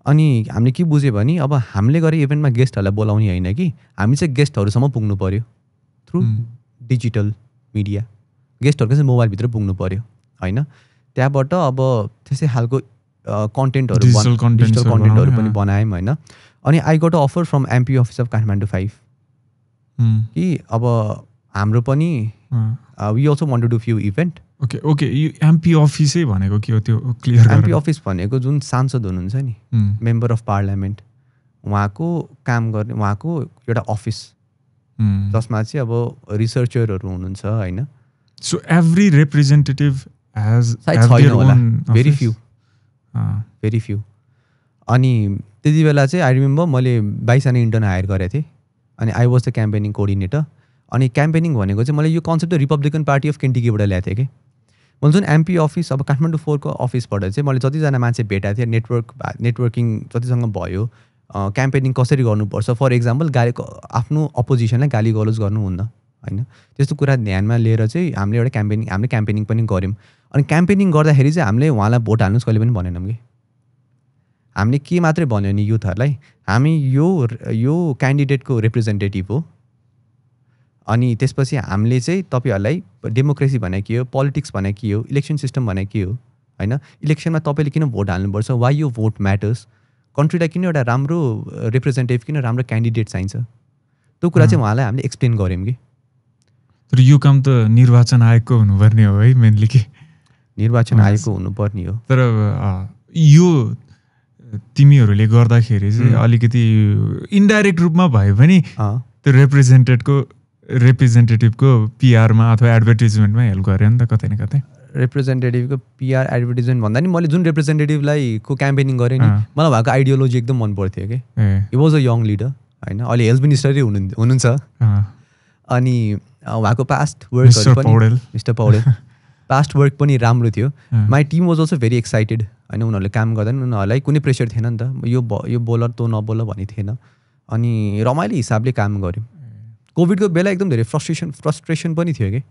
अनि हामीले के बुझ्यो भने अब हामीले गरे इभेन्टमा गेस्टहरूलाई बोलाउने होइन कि, हामी चाहिँ गेस्टहरूसम्म पुग्नु पऱ्यो थ्रु डिजिटल मिडिया। गेस्टहरूको चाहिँ मोबाइलभित्र पुग्नु पऱ्यो होइन। त्यहाँबाट अब त्यसै खालको कन्टेन्टहरू डिजिटल कन्टेन्टहरू पनि बनायौँ होइन। अनि I got offer from MP office of Kathmandu 5 कि अब हाम्रो पनि we also want to do few event. Okay MP अफिसै भनेको के हो त्यो क्लियर? एमपी अफिस भनेको जुन सांसद हुनुहुन्छ नि, मेम्बर अफ पार्लियामेन्ट, उहाँको काम गर्ने उहाँको एउटा अफिस जसमा चाहिँ अब रिसर्चरहरू हुनुहुन्छ होइन। सो एभ्री रिप्रेजेन्टेटिभ हेज छैन होला, भेरी फ्यु। अनि त्यति बेला चाहिँ आई रिमेम्बर मैले 22जना इन्टर्न हायर गरेको थिएँ, अनि I was the campaigning coordinator. अनि क्याम्पेनिङ भनेको चाहिँ मैले यो कन्सेप्ट रिपब्लिकन पार्टी अफ केन्टिकीबाट ल्याएको थिएँ कि। मैले जुन एमपी अफिस अब काठमाडौँ 4 को अफिसबाट चाहिँ मैले जतिजना मान्छे भेटाएको थिएँ, नेटवर्किङ जतिसँग भयो, क्याम्पेनिङ कसरी गर्नुपर्छ, फर इक्जाम्पल आफ्नो अपोजिसनलाई गाली गलोज गर्नुहुन्न होइन, त्यस्तो कुरा ध्यानमा लिएर चाहिँ हामीले क्याम्पेनिङ पनि गऱ्यौँ। अनि क्याम्पेनिङ गर्दाखेरि चाहिँ हामीले उहाँलाई भोट हाल्नुहोस् कहिले पनि भनेनौँ कि। हामीले के मात्रै भन्यो नि युथहरूलाई, हामी यो क्यान्डिडेटको रिप्रेजेन्टेटिभ हो, अनि त्यसपछि हामीले चाहिँ तपाईँहरूलाई डेमोक्रेसी भने के हो, पोलिटिक्स भने के हो, इलेक्सन सिस्टम भने के हो होइन. इलेक्सनमा तपाईँले किन भोट हाल्नुपर्छ, वाइ यो भोट म्याटर्स, कन्ट्रीलाई किन एउटा राम्रो रिप्रेजेन्टेटिभ, किन राम्रो क्यान्डिडेट चाहिन्छ, त्यो कुरा चाहिँ उहाँलाई हामीले एक्सप्लेन गऱ्यौँ कि. तर यो काम त निर्वाचन आयोगको हुनुपर्ने हो है मेनली कि. निर्वाचन आयोगको हुनुपर्ने हो. तर यो तिमीहरूले गर्दाखेरि चाहिँ अलिकति इन्डाइरेक्ट रूपमा भए पनि त्यो रिप्रेजेन्टेटिभको पिआरमा अथवा एडभर्टिजमेन्टमा हेल्प गर्यो नि त कतै न कतै. रिप्रेजेन्टेटिभको पिआर एडभर्टिजमेन्ट भन्दा नि मैले जुन रिप्रेजेन्टेटिभलाई को क्याम्पेनिङ गरेँ नि, मलाई उहाँको आइडियोलोजी एकदम मन पर्थ्यो कि. He was a young leader होइन, अहिले हेल्थ मिनिस्टरै हुनुहुन्छ. अनि उहाँको पास्ट वर्कहरू पनि, मिस्टर पौडेल, पास्ट वर्क पनि राम्रो थियो. My team was also very excited होइन. उनीहरूले काम गर्दा नि उनीहरूलाई कुनै प्रेसर थिएन नि त, यो बोलर तँ नबोल भन्ने थिएन. अनि रमाइलो हिसाबले काम गऱ्यौँ. कोभिडको बेला एकदम धेरै फ्रस्ट्रेसन पनि थियो कि.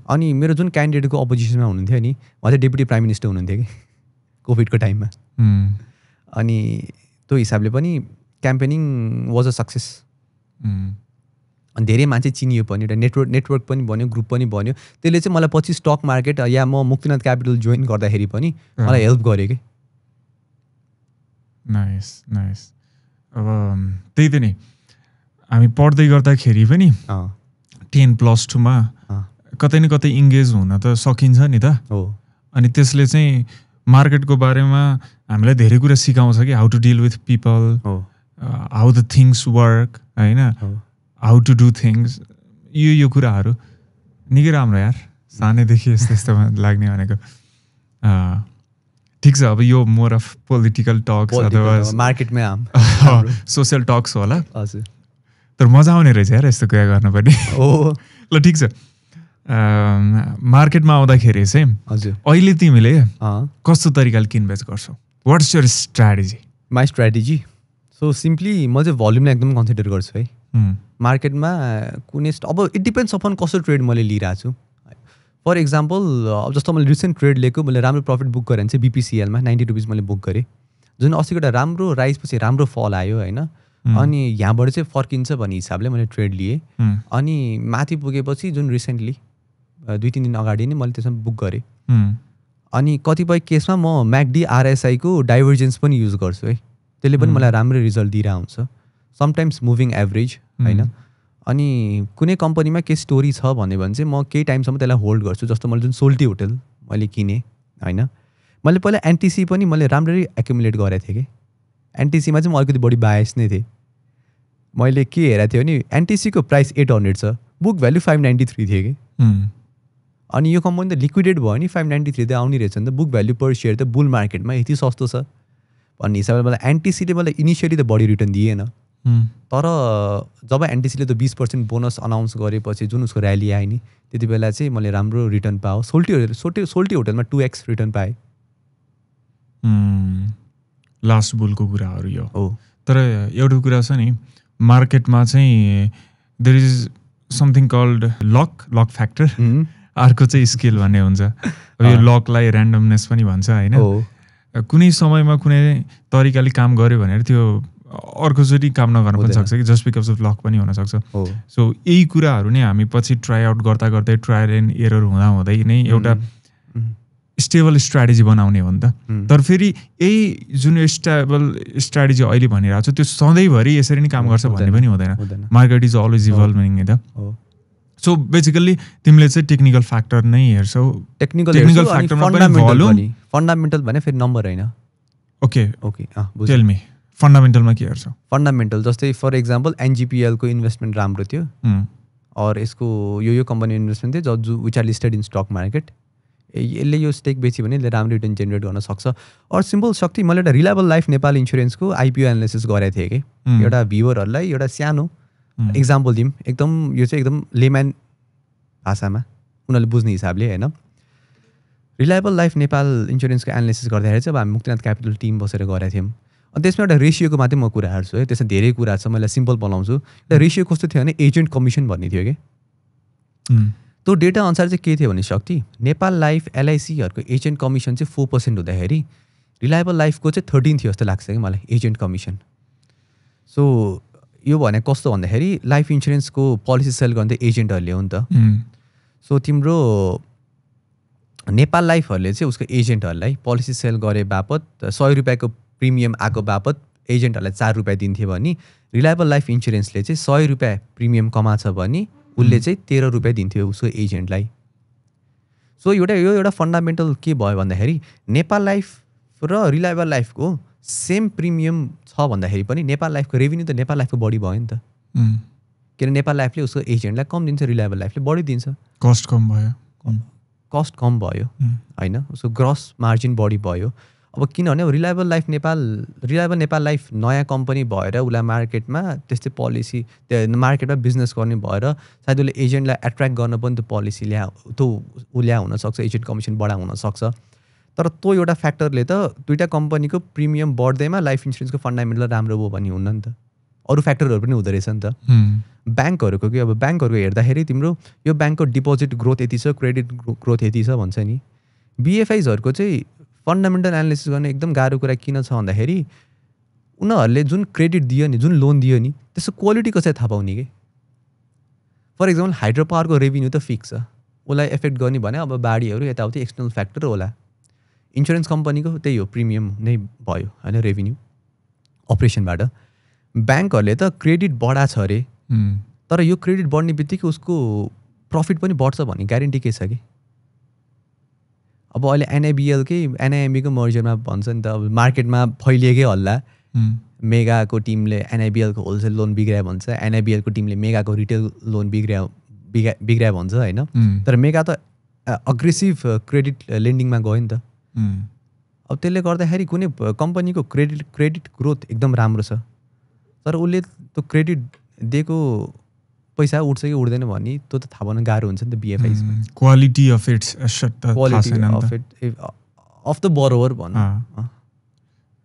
अनि मेरो जुन क्यान्डिडेटको अपोजिसनमा हुनुहुन्थ्यो नि, उहाँ चाहिँ डेपुटी प्राइम मिनिस्टर हुनुहुन्थ्यो कि कोभिडको टाइममा. अनि त्यो हिसाबले पनि क्याम्पेनिङ वाज अ सक्सेस. अनि धेरै मान्छे चिनियो पनि, एउटा नेटवर्क पनि बन्यो, ग्रुप पनि बन्यो. त्यसले चाहिँ मलाई पछि स्टक मार्केट या म मुक्तिनाथ क्यापिटल जोइन गर्दाखेरि पनि मलाई हेल्प गर्यो कि. Nice nice. अब त्यही त नि हामी पढ्दै गर्दाखेरि पनि 10+2 मा कतै न कतै इङ्गेज हुन त सकिन्छ नि त. अनि त्यसले चाहिँ मार्केटको बारेमा हामीलाई धेरै कुरा सिकाउँछ कि, how to deal with people, how the things work होइन, हाउ टु डु थिङ्स. यो कुराहरू निकै राम्रो यार, सानैदेखि यस्तोमा लाग्ने भनेको. ठिक छ, अब यो मोर अफ पोलिटिकल टक्स अथवा मार्केटमा सोसियल टक्स होला. हजुर. तर मजा आउने रहेछ यार यस्तो कुरा गर्न पनि. ल ठिक छ. मार्केटमा आउँदाखेरि चाहिँ हजुर अहिले तिमीले कस्तो तरिकाले किनबेच गर्छौ? What's your strategy? My strategy so simply म चाहिँ भल्युमलाई एकदम कन्सिडर गर्छु है. मार्केटमा कुनै अब इट डिपेन्ड्स अपन कस्तो ट्रेड मैले लिइरहेको छु. फर इक्जाम्पल अब जस्तो मैले रिसेन्ट ट्रेड लिएको, मैले राम्रो प्रफिट बुक गरेँ भने चाहिँ बिपिसिएलमा 90 रुपिस मैले बुक गरेँ, जुन अस्तिको एउटा राम्रो राइस पछि राम्रो फल आयो होइन. अनि यहाँबाट चाहिँ फर्किन्छ भन्ने हिसाबले मैले ट्रेड लिएँ. अनि माथि पुगेपछि जुन रिसेन्टली 2-3 दिन अगाडि नै मैले त्यसमा बुक गरेँ. अनि कतिपय केसमा म म्याकडी आरएसआईको डाइभर्जेन्स पनि युज गर्छु है, त्यसले पनि मलाई राम्रो रिजल्ट दिइरहेको हुन्छ. समटाइम्स मुभिङ एभरेज होइन. अनि कुनै कम्पनीमा केही स्टोरी छ भन्यो भने चाहिँ म केही टाइमसम्म त्यसलाई होल्ड गर्छु. जस्तो मैले जुन सोल्टी होटल मैले किनेँ होइन, मैले पहिला एनटिसी पनि मैले राम्ररी एक्युमुलेट गरेको थिएँ कि. एनटिसीमा चाहिँ म अलिकति बढी बायस नै थिएँ. मैले के हेरेको थिएँ भने एनटिसीको प्राइस 800 छ, बुक भ्याल्यु 593 थियो कि. अनि यो कम्पनी त लिक्विडेट भयो नि 593 त आउने रहेछ नि त, बुक भ्याल्यु पर सेयर त बुल मार्केटमा यति सस्तो छ भन्ने हिसाबले मलाई एनटिसीले मलाई इनिसियली त बढी रिटर्न दिएन. तर जब एनटिसीले त 20% बोनस अनाउन्स गरेपछि जुन उसको र्याली आयो नि, त्यति बेला चाहिँ मैले राम्रो रिटर्न पाएँ. सोल्टी होटलमा 2x रिटर्न पाएँ. लास्ट बुलको कुराहरू यो हो. तर एउटा कुरा छ नि, मार्केटमा चाहिँ there is something called luck factor. अर्को चाहिँ स्किल भन्ने हुन्छ. अब यो लकलाई ऱ्यान्डमनेस पनि भन्छ होइन. कुनै समयमा कुनै तरिकाले काम गर्यो भनेर त्यो अर्कोचोटि काम नगर्न पनि सक्छ कि, जस्ट बिकज अफ लक पनि हुनसक्छ. सो यही कुराहरू नै हामी पछि ट्राई आउट गर्दा गर्दै ट्रायल एन्ड एरर हुँदा हुँदै नै एउटा स्टेबल स्ट्राटेजी बनाउने हो नि त. तर फेरि यही जुन स्टेबल स्ट्राटेजी अहिले भनिरहेको छ त्यो सधैँभरि यसरी नै काम गर्छ भन्ने पनि हुँदैन. मार्केट इज अलवेज इभल्भिङ नि त. सो बेसिकल्ली तिमीले चाहिँ टेक्निकल फ्याक्टर नै हेर्छौ. टेक्निकल फ्याक्टरमा पनि फन्डामेन्टल भने फेरि नम्बर होइन. ओके टेल मी फन्डामेन्टलमा के हेर्छौ? फन्डामेन्टल जस्तै फर इक्जाम्पल एनजिपिएलको इन्भेस्टमेन्ट राम्रो थियो, और यसको यो कम्पनी इन्भेस्टमेन्ट थियो जो which are listed in stock market. यसले यो स्टेक बेच्यो भने यसले राम्रो रिटर्न जेनेरेट गर्न सक्छ. और सिम्पल शक्ति मैले एउटा रिलायबल लाइफ नेपाल इन्सुरेन्सको आइपिओ एनालिसिस गरेको थिएँ कि, एउटा भ्युवरहरूलाई एउटा सानो इक्जाम्पल दिउँ, एकदम यो चाहिँ एकदम लेम्यान भाषामा उनीहरूले बुझ्ने हिसाबले होइन. रिलायबल लाइफ नेपाल इन्सुरेन्सको एनालिसिस गर्दाखेरि चाहिँ अब हामी मुक्तिनाथ क्यापिटल टिम बसेर गरेका थियौँ. अनि त्यसमा एउटा रेसियोको मात्रै म कुरा हाल्छु है, त्यसमा धेरै कुरा छ, मैले सिम्पल बनाउँछु. एउटा रेसियो कस्तो थियो भने एजेन्ट कमिसन भन्ने थियो कि. त्यो डेटा अनुसार चाहिँ के थियो भने शक्ति नेपाल लाइफ एलआइसीहरूको एजेन्ट कमिसन चाहिँ 4% हुँदाखेरि रिलायबल लाइफको चाहिँ 13 थियो जस्तो लाग्छ कि मलाई एजेन्ट कमिसन. सो यो भने कस्तो भन्दाखेरि लाइफ इन्सुरेन्सको पोलिसी सेल गर्ने एजेन्टहरूले हो नि त. सो तिम्रो नेपाल लाइफहरूले चाहिँ उसको एजेन्टहरूलाई पोलिसी सेल गरे बापत 100 रुपियाँको प्रिमियम आएको बापत एजेन्टहरूलाई 4 रुपियाँ दिन्थ्यो भने रिलायबल लाइफ इन्सुरेन्सले चाहिँ 100 रुपियाँ प्रिमियम कमाछ भने उसले चाहिँ 13 रुपियाँ दिन्थ्यो उसको एजेन्टलाई। सो यो एउटा फन्डामेन्टल के भयो भन्दाखेरि नेपाल लाइफ र रिलायबल लाइफको सेम प्रिमियम छ भन्दाखेरि पनि नेपाल लाइफको रेभेन्यू त नेपाल लाइफको बढी भयो नि त। किन नेपाल लाइफले उसको एजेन्टलाई कम दिन्छ, रिलायबल लाइफले बढी दिन्छ, कस्ट कम भयो, कस्ट कम भयो होइन, उसको ग्रस मार्जिन बढी भयो। अब किनभने रिलायबल नेपाल लाइफ नयाँ कम्पनी भएर उसलाई मार्केटमा त्यस्तै पोलिसी मार्केटमा बिजनेस गर्ने भएर सायद उसले एजेन्टलाई एट्र्याक्ट गर्न पनि त्यो पोलिसी ल्या हुनसक्छ, एजेन्ट कमिसन बढा हुनसक्छ। तर त्यो एउटा फ्याक्टरले त दुईवटा कम्पनीको प्रिमियम बढ्दैमा लाइफ इन्सुरेन्सको फन्डामेन्टल राम्रो भयो भन्ने हुन्न नि त, अरू फ्याक्टरहरू पनि हुँदो रहेछ नि त। ब्याङ्कहरूको कि अब ब्याङ्कहरूको हेर्दाखेरि तिम्रो यो ब्याङ्कको डिपोजिट ग्रोथ यति छ, क्रेडिट ग्रोथ यति छ भन्छ नि। बिएफआइजहरूको चाहिँ फन्डामेन्टल एनालिसिस गर्ने एकदम गाह्रो कुरा किन छ भन्दाखेरि उनीहरूले जुन क्रेडिट दियो नि, जुन लोन दियो नि, त्यसको क्वालिटी कसरी थाहा पाउने कि। फर इक्जाम्पल हाइड्रो पावरको रेभेन्यू त फिक्स छ, उसलाई एफेक्ट गर्ने भने अब बाढीहरू यताउति एक्सटर्नल फ्याक्टर होला। इन्सुरेन्स कम्पनीको त्यही हो, प्रिमियम नै भयो होइन, रेभेन्यू अपरेसनबाट। ब्याङ्कहरूले त क्रेडिट बढा छ अरे, तर यो क्रेडिट बढ्ने बित्तिकै उसको प्रफिट पनि बढ्छ भन्ने ग्यारेन्टी के छ कि। अब अहिले एनआइबिएलकै एनआइएमबीको मर्जरमा भन्छ नि त, अब मार्केटमा फैलिएकै हल्ला, मेगाको टिमले एनआइबिएलको होलसेल लोन बिग्रायो भन्छ, एनआइबिएलको टिमले मेगाको रिटेल लोन बिग्रायो भन्छ होइन। तर मेगा त अग्रेसिभ क्रेडिट लेन्डिङमा गयो नि त। अब त्यसले गर्दाखेरि कुनै कम्पनीको क्रेडिट ग्रोथ एकदम राम्रो छ, तर उसले त्यो क्रेडिट दिएको पैसा उठ्छ कि उठ्दैन भन्ने त्यो त थाहा पाउन गाह्रो हुन्छ नि त बिएफआइसमा। क्वालिटी अफ इट्स एसेट त थाहा छैन नि त, अफ द बोरोवर भनौँ।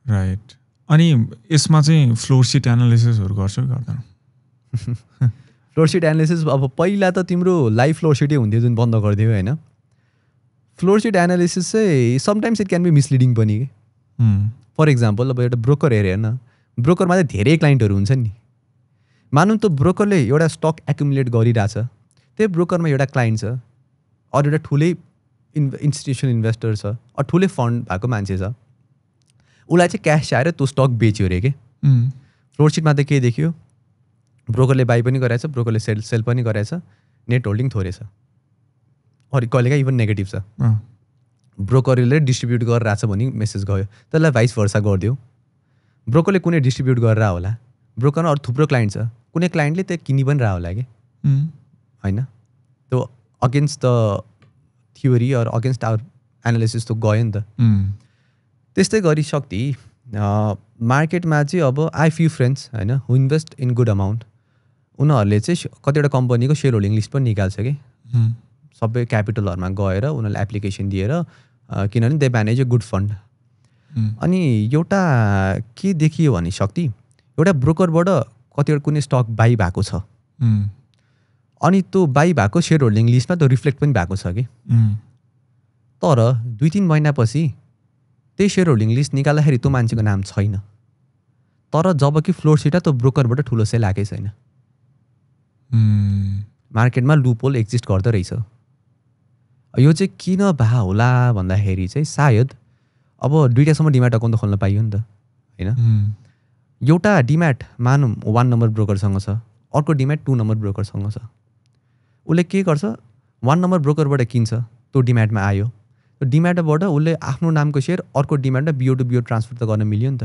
राइट। अनि यसमा चाहिँ फ्लोर सिट एनालिसिसहरू गर्छौ कि गर्दैन? फ्लोर सिट एनालिसिस अब पहिला त तिम्रो लाइभ फ्लोर सिटै हुन्थ्यो जुन बन्द गरिदियो होइन। फ्लोर सिट एनालिसिस चाहिँ sometimes it can be misleading पनि कि। फर इक्जाम्पल अब एउटा ब्रोकर हेऱ्यो होइन, ब्रोकरमा चाहिँ धेरै क्लाइन्टहरू हुन्छ नि। मानौँ त ब्रोकरले एउटा स्टक एकुमुलेट गरिरहेछ, त्यही ब्रोकरमा एउटा क्लाइन्ट छ, अरू एउटा ठुलै इन्स्टिट्युसनल इन्भेस्टर छ, अरू ठुलै फन्ड भएको मान्छे छ, उसलाई चाहिँ क्यास चाहिएर त्यो स्टक बेच्यो अरे कि। फ्लोर सिटमा त के देखियो, ब्रोकरले बाई पनि गराएछ, ब्रोकरले सेल पनि गराएछ, नेट होल्डिङ थोरै छ, अरू कहिलेकाहीँ इभन नेगेटिभ छ। ब्रोकरले डिस्ट्रिब्युट गरेर छ भने मेसेज गयो, त्यसलाई भाइस भर्सा गरिदियो। ब्रोकरले कुनै डिस्ट्रिब्युट गरेर होला, ब्रोकरमा अरू थुप्रो क्लाइन्ट छ, कुनै क्लाइन्टले त्यो किनि पनि रह होला कि होइन। त्यो against the theory or against our analysis त गयो नि त। त्यस्तै गरी शक्ति मार्केटमा चाहिँ अब आई फ्यु फ्रेन्ड्स होइन हु इन्भेस्ट इन गुड अमाउन्ट, उनीहरूले चाहिँ कतिवटा कम्पनीको सेयर होल्डिङ लिस्ट पनि निकाल्छ कि। सबै क्यापिटलहरूमा गएर उनीहरूले एप्लिकेसन दिएर, किनभने they manage a good fund. अनि एउटा के देखियो भने शक्ति, एउटा ब्रोकरबाट कतिवटा कुनै स्टक बाई भएको छ, अनि त्यो बाई भएको सेयर होल्डिङ लिस्टमा त्यो रिफ्लेक्ट पनि भएको छ कि। तर 2-3 महिनापछि त्यही सेयर होल्डिङ लिस्ट निकाल्दाखेरि त्यो मान्छेको नाम छैन, तर जब कि फ्लोर सिटमा त्यो ब्रोकरबाट ठुलो सेल आएकै छैन। मार्केटमा लुपहोल एक्जिस्ट गर्दो रहेछ। यो चाहिँ किन भा होला भन्दाखेरि चाहिँ सायद अब दुईवटासम्म डिम्याट अकाउन्ट त खोल्न पाइयो नि त होइन। एउटा डिम्याट मानौँ 1 नम्बर ब्रोकरसँग छ, अर्को डिम्याट 2 नम्बर ब्रोकरसँग छ। उसले के गर्छ, 1 नम्बर ब्रोकरबाट किन्छ, त्यो डिम्याटमा आयो, त्यो डिम्याटबाट उसले आफ्नो नामको सेयर अर्को डिम्याटमा बिओ टु बिओ ट्रान्सफर त गर्न मिल्यो नि त।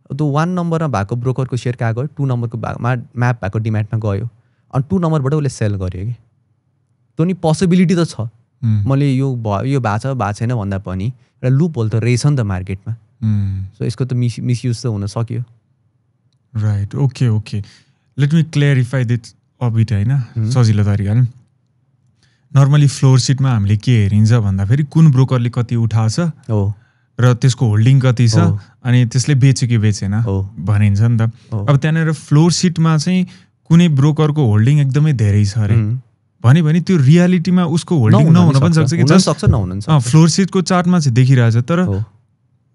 त्यो 1 नम्बरमा भएको ब्रोकरको सेयर कहाँ गयो, 2 नम्बरको म्याप भएको डिम्याटमा गयो, अनि 2 नम्बरबाट उसले सेल गर्यो कि। त्यो नि पोसिबिलिटी त छ, मैले यो भएको छैन भन्दा पनि एउटा लुप होल त रहेछ नि त मार्केटमा। सो यसको त मिसयुज त हुन सक्यो। Right. Okay let me clarify this a bit होइन, सजिलो तरिकाले। नर्मली फ्लोर सिटमा हामीले के हेरिन्छ भन्दाखेरि कुन ब्रोकरले कति उठाएछ र त्यसको होल्डिङ कति छ, अनि त्यसले बेच्यो कि बेचेन भनिन्छ नि त। अब त्यहाँनिर फ्लोर सिटमा चाहिँ कुनै ब्रोकरको होल्डिङ एकदमै धेरै छ अरे भने त्यो रियालिटीमा उसको होल्डिङ नहुन पनि सक्छ कि। फ्लोर सिटको चार्टमा चाहिँ देखिरहेछ, तर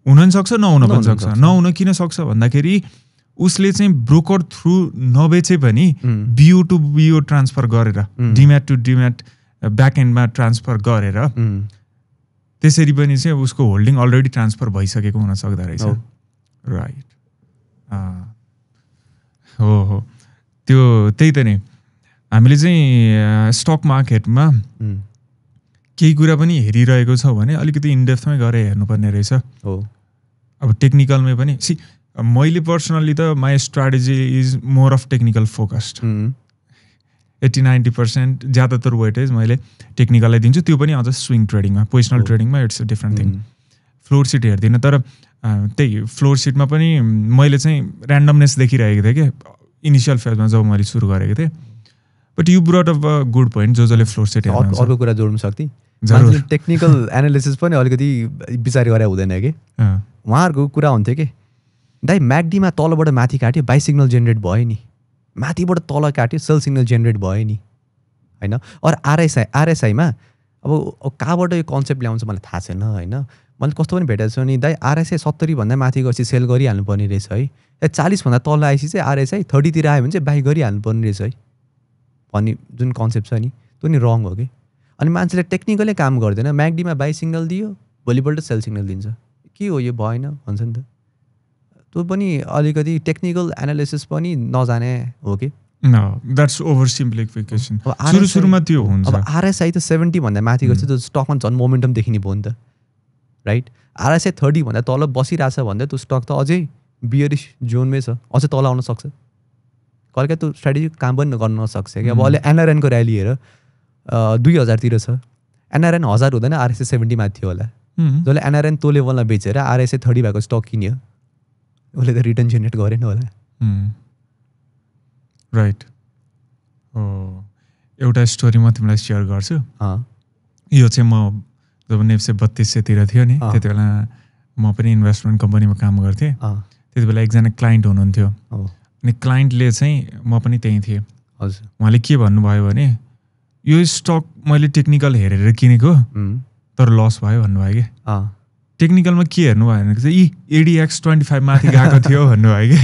हुन पनि सक्छ नहुन पनि सक्छ। नहुन किन सक्छ भन्दाखेरि उसले चाहिँ ब्रोकर थ्रु नबेचे पनि बिओ टु बिओ ट्रान्सफर गरेर, डिम्याट टु डिम्याट ब्याक एन्डमा ट्रान्सफर गरेर त्यसरी पनि चाहिँ उसको होल्डिङ अलरेडी ट्रान्सफर भइसकेको हुन सक्दो रहेछ राइट हो त्यो त्यही त नि हामीले चाहिँ स्टक मार्केटमा केही कुरा पनि हेरिरहेको छ भने अलिकति इनडेप्थमै गएर हेर्नुपर्ने रहेछ अब टेक्निकलमै पनि मैले पर्सनल्ली त my strategy is more of technical focused 80-90% ज्यादातर वेटेज मैले टेक्निकललाई दिन्छु त्यो पनि अझ स्विङ ट्रेडिङमा पोजिसनल ट्रेडिङमा it's a different thing floor sheet हेर्दिनँ तर त्यही फ्लोर सिटमा पनि मैले चाहिँ ऱ्यान्डमनेस देखिरहेको थिएँ कि इनिसियल फेजमा जब मैले सुरु गरेको थिएँ but you brought of a good point जसले फ्लोर सिट अर्को कुरा जोड्नु सक्थेँ टेक्निकल एनालिसिस पनि अलिकति विचार गरे हुँदैन कि उहाँहरूको कुरा हुन्थ्यो कि दाइ म्याकडीमा तलबाट माथि काट्यो बाई सिग्नल जेनेरेट भयो नि माथिबाट तल काट्यो सेल सिग्नल जेनेरेट भयो नि होइन अरू आरएसआईमा अब कहाँबाट यो कन्सेप्ट ल्याउँछ मलाई थाहा छैन होइन मैले कस्तो पनि भेटेको छु नि दाइ आरएसआई 70भन्दा माथि गएपछि सेल गरिहाल्नु पर्ने रहेछ है 40भन्दा तल आएपछि चाहिँ आरएसआई 30तिर आयो भने चाहिँ बाई गरिहाल्नु पर्ने रहेछ है भन्ने जुन कन्सेप्ट छ नि त्यो नि रङ हो कि अनि मान्छेले टेक्निकलै काम गर्दैन म्याकडीमा बाई सिग्नल दियो भोलिपल्ट सेल सिग्नल दिन्छ के हो यो भएन भन्छ नि त त्यो पनि अलिकति टेक्निकल एनालिसिस पनि नजाने हो कि द्याट्स ओभर सिम्प्लिफिकेसन सुरुमा त्यो हुन्छ अब आरएसआई त 70 भन्दा माथि गएपछि त स्टकमा झन् मोमेन्टम देखिने भयो नि त राइट आरएसआई 30 भन्दा तल बसिरहेछ भन्दा त्यो स्टक त अझै बियरिश जोनमै छ अझै तल आउन सक्छ कहिलेकाहीँ त्यो स्ट्राटेजी काम पनि गर्न नसक्छ कि अब अहिले एनआरएनको र्याली हेर 2000तिर छ एनआरएन 1000 हुँदैन आरएसआई 70 माथि थियो होला जसले एनआरएन त्यो लेभलमा बेचेर आरएसआई 30 भएको स्टक किन्यो उसले त रिटर्न जेनेरेट गरेन होला राइट एउटा स्टोरी म तिमीलाई सेयर गर्छु यो चाहिँ म जब नेप्से 3200तिर थियो नि त्यति बेला म पनि इन्भेस्टमेन्ट कम्पनीमा काम गर्थेँ त्यति बेला एकजना क्लाइन्ट हुनुहुन्थ्यो अनि क्लाइन्टले चाहिँ म पनि त्यहीँ थिएँ हजुर उहाँले के भन्नुभयो भने यो स्टक मैले टेक्निकल हेरेर किनेको तर लस भयो भन्नुभयो कि टेक्निकलमा के हेर्नुभयो भने चाहिँ एडिएक्स 25 माथि गएको थियो भन्नुभयो कि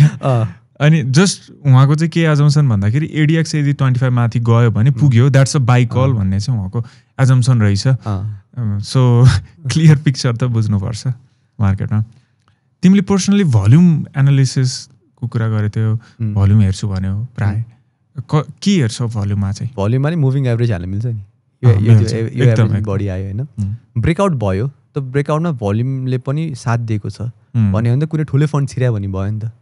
अनि जस्ट उहाँको चाहिँ के एजम्सन भन्दाखेरि एडिएक्स यदि 25 माथि गयो भने पुग्यो द्याट्स अ बाई कल भन्ने चाहिँ उहाँको एजम्सन रहेछ सो क्लियर पिक्चर त बुझ्नुपर्छ मार्केटमा तिमीले पर्सनली भोल्युम एनालिसिसको कुरा गरेको थियो भोल्युम हेर्छु भन्यो प्राय के हेर्छौ भोल्युममा चाहिँ भोल्युममा नि मुभिङ एभरेज हाल्न मिल्छ नि बढी आयो होइन ब्रेकआउट भयो त ब्रेकआउटमा भोल्युमले पनि साथ दिएको छ भन्यो भने त कुनै ठुलो फन्ड छिर्या भने भयो नि त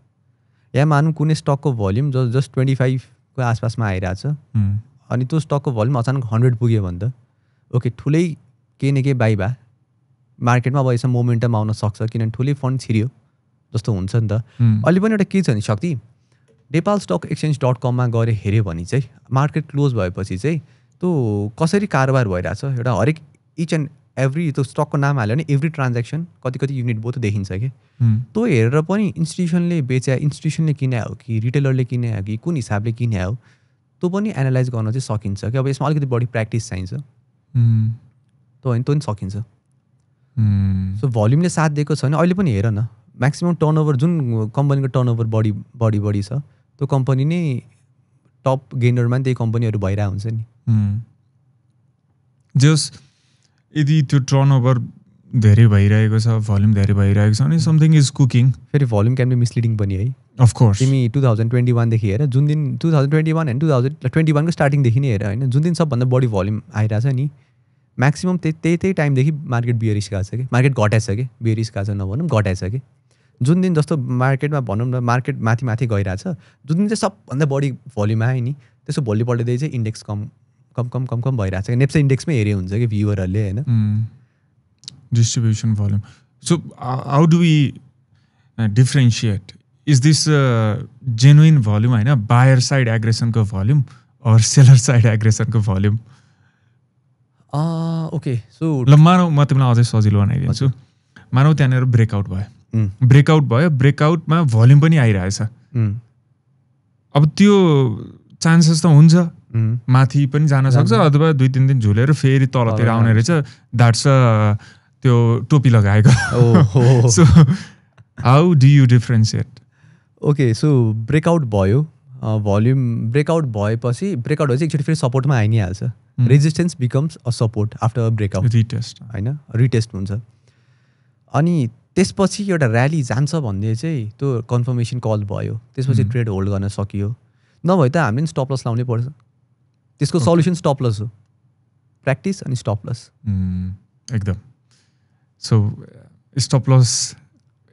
या मानौँ कुनै स्टकको भोल्युम जस्ट 25 को आसपासमा आइरहेछ अनि त्यो स्टकको भोल्युम अचानक 100 पुग्यो भने त ओके ठुलै केही न केही बाई भए मार्केटमा अब यसमा मोमेन्टम आउन सक्छ किनभने ठुलै फन्ड छिर्यो जस्तो हुन्छ नि त अहिले पनि एउटा के छ नि शक्ति नेपाल स्टक एक्सचेन्ज.com मा गएर हेऱ्यो भने चाहिँ मार्केट क्लोज भएपछि चाहिँ त्यो कसरी कारोबार भइरहेछ एउटा हरेक इच एन्ड एभ्री त्यो स्टकको नाम हाल्यो भने एभ्री ट्रान्ज्याक्सन कति युनिट भयो त देखिन्छ कि त्यो हेरेर पनि इन्स्टिट्युसनले बेचे इन्स्टिट्युसनले किने हो कि रिटेलरले किने हो कि कुन हिसाबले किने हो त्यो पनि एनालाइज गर्न चाहिँ सकिन्छ कि अब यसमा अलिकति बढी प्र्याक्टिस चाहिन्छ त्यो होइन त्यो पनि सकिन्छ सो भोल्युमले साथ दिएको छ भने अहिले पनि हेर न म्याक्सिमम् टर्नओभर जुन कम्पनीको टर्नओभर बढी छ त्यो कम्पनी नै टप गेनरमा नि त्यही कम्पनीहरू भइरहेको हुन्छ नि जस यदि त्यो टर्नओभर धेरै भइरहेको छ भोल्युम धेरै भइरहेको छ भने समथिङ इज कुकिङ फेरि भोल्युम क्यान बी मिसलिडिङ पनि है अफकोर्स तिमी 2021 देखि हेर जुन दिन 2021 एन्ड 2021 को स्टार्टिङदेखि नै हेर होइन जुन दिन सबभन्दा बढी भोल्युम आइरहेछ नि म्याक्सिमम् त्यही टाइमदेखि मार्केट बियरिस गएको छ कि मार्केट घटाएछ कि बियरिस गएको छ नभनौँ घटाएछ कि जुन दिन जस्तो मार्केटमा भनौँ न मार्केट माथि गइरहेछ जुन दिन चाहिँ सबभन्दा बढी भोल्युम आयो नि त्यसो भोलिपल्टदेखि चाहिँ इन्डेक्स कम भइरहेछ कि नेप्से इन्डेक्समै हेरे हुन्छ कि भ्युवरहरूले होइन distribution volume so how do we differentiate is this genuine volume होइन बायर साइड एग्रेसनको भोल्युम अर सेलर साइड एग्रेसनको भोल्युम ओके सो ल मानौ म तिमीलाई अझै सजिलो बनाइदिन्छु मानौ त्यहाँनिर ब्रेकआउट भयो ब्रेकआउटमा भोल्युम पनि आइरहेछ अब त्यो चान्सेस त हुन्छ माथि पनि जान सक्छ अथवा 2-3 दिन झुलेर फेरि तलतिर आउने रहेछ द्याट्स त्यो टोपी लगाएको so how do you differentiate okay so breakout भयो भल्युम ब्रेकआउट भएपछि ब्रेकआउट भएपछि एकचोटि फेरि सपोर्टमा आइ नै हाल्छ resistance becomes a support after breakout retest होइन रिटेस्ट हुन्छ अनि त्यसपछि एउटा ऱ्याली जान्छ भन्ने चाहिँ त्यो कन्फर्मेसन कल भयो त्यसपछि ट्रेड होल्ड गर्न सकियो नभए त हामीले पनि स्टप लस लाउनै पर्छ त्यसको सल्युसन स्टप लस हो प्र्याक्टिस अनि स्टप लस एकदम सो स्टप लस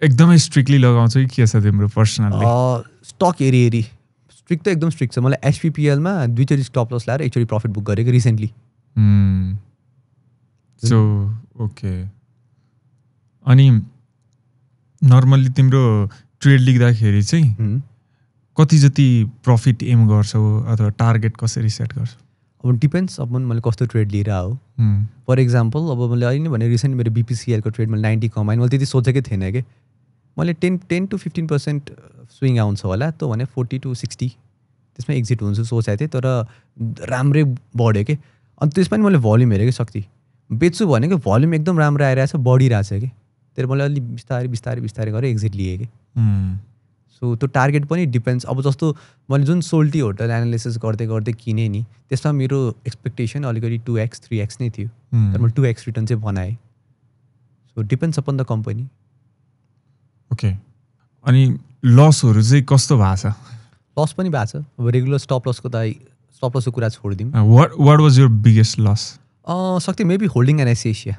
एकदमै स्ट्रिक्टली लगाउँछ कि के छ तिम्रो पर्सनली स्टक हेरी स्ट्रिक्ट त एकदम स्ट्रिक्ट छ मलाई एचपिपिएलमा 2चोटि स्टप लस ल्याएर एकचोटि प्रफिट बुक गरेको रिसेन्टली सो ओके अनि नर्मल्ली तिम्रो ट्रेड लिँदाखेरि चाहिँ कति जति प्रफिट एम गर्छौ अथवा टार्गेट कसरी सेट गर्छौ अब डिपेन्ड्स अपन मैले कस्तो ट्रेड लिएर हो फर इक्जाम्पल अब मैले अहिले नै भने रिसेन्ट मेरो बिपिसिएलको ट्रेड मैले 90 कमाएँ मैले त्यति सोचेकै थिएन कि मैले 10 to 15% स्विङ आउँछ होला त्यो भने 40 to 60 त्यसमा एक्जिट हुन्छ सोचेको थिएँ तर राम्रै बढ्यो कि अनि त्यसमा नि मैले भल्युम हेरेको शक्ति बेच्छु भनेको भल्युम एकदम राम्रो आइरहेछ बढिरहेछ कि त्यही मैले अलि बिस्तारै बिस्तारै बिस्तारै गरेर एक्जिट लिएँ कि सो त्यो टार्गेट पनि डिपेन्ड्स अब जस्तो मैले जुन सोल्टी होटल एनालिसिस गर्दै गर्दै किनेँ नि त्यसमा मेरो एक्सपेक्टेसन अलिकति 2x 3x नै थियो तर मैले 2x रिटर्न चाहिँ बनाएँ so depends upon the company okay अनि लसहरू चाहिँ कस्तो भएको छ लस पनि भएको छ अब रेगुलर स्टप लसको कुरा छोडिदिउँ what was your biggest loss Shakti maybe holding NIC Asia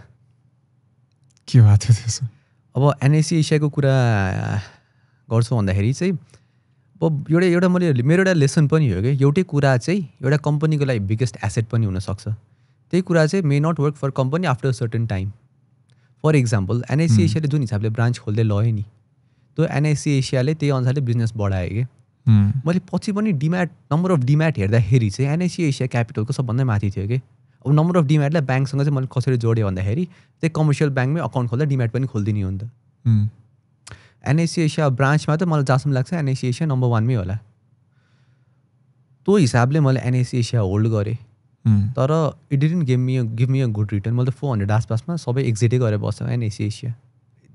के भएको थियो त्यसो अब एनआइसी एसियाको कुरा गर्छु भन्दाखेरि चाहिँ अब एउटा मैले मेरो एउटा लेसन पनि हो कि एउटै कुरा चाहिँ एउटा कम्पनीको लागि बिगेस्ट एसेट पनि हुनसक्छ त्यही कुरा चाहिँ may not work for company after certain time for example NIC एसियाले जुन हिसाबले ब्रान्च खोल्दै लयो नि त्यो एनआइसी एसियाले त्यही अनुसारले बिजनेस बढायो कि मैले पछि पनि डिम्याट नम्बर अफ डिम्याट हेर्दाखेरि चाहिँ एनआइसी एसिया क्यापिटलको सबभन्दा माथि थियो कि अब नम्बर अफ डिम्याटलाई ब्याङ्कसँग चाहिँ मैले कसरी जोडेँ भन्दाखेरि त्यही कमर्सियल ब्याङ्कमै अकाउन्ट खोल्दा डिम्याट पनि खोलिदिने हो नि त एनआइसी एसिया ब्रान्चमा त मलाई जहाँसम्म लाग्छ एनआइसी एसिया नम्बर 1 मै होला त्यो हिसाबले मैले एनआइसी एसिया होल्ड गरेँ तर it didn't give me a good return मैले त 400 आसपासमा सबै एक्जिटै गरेर बस्छ एनआइसी एसिया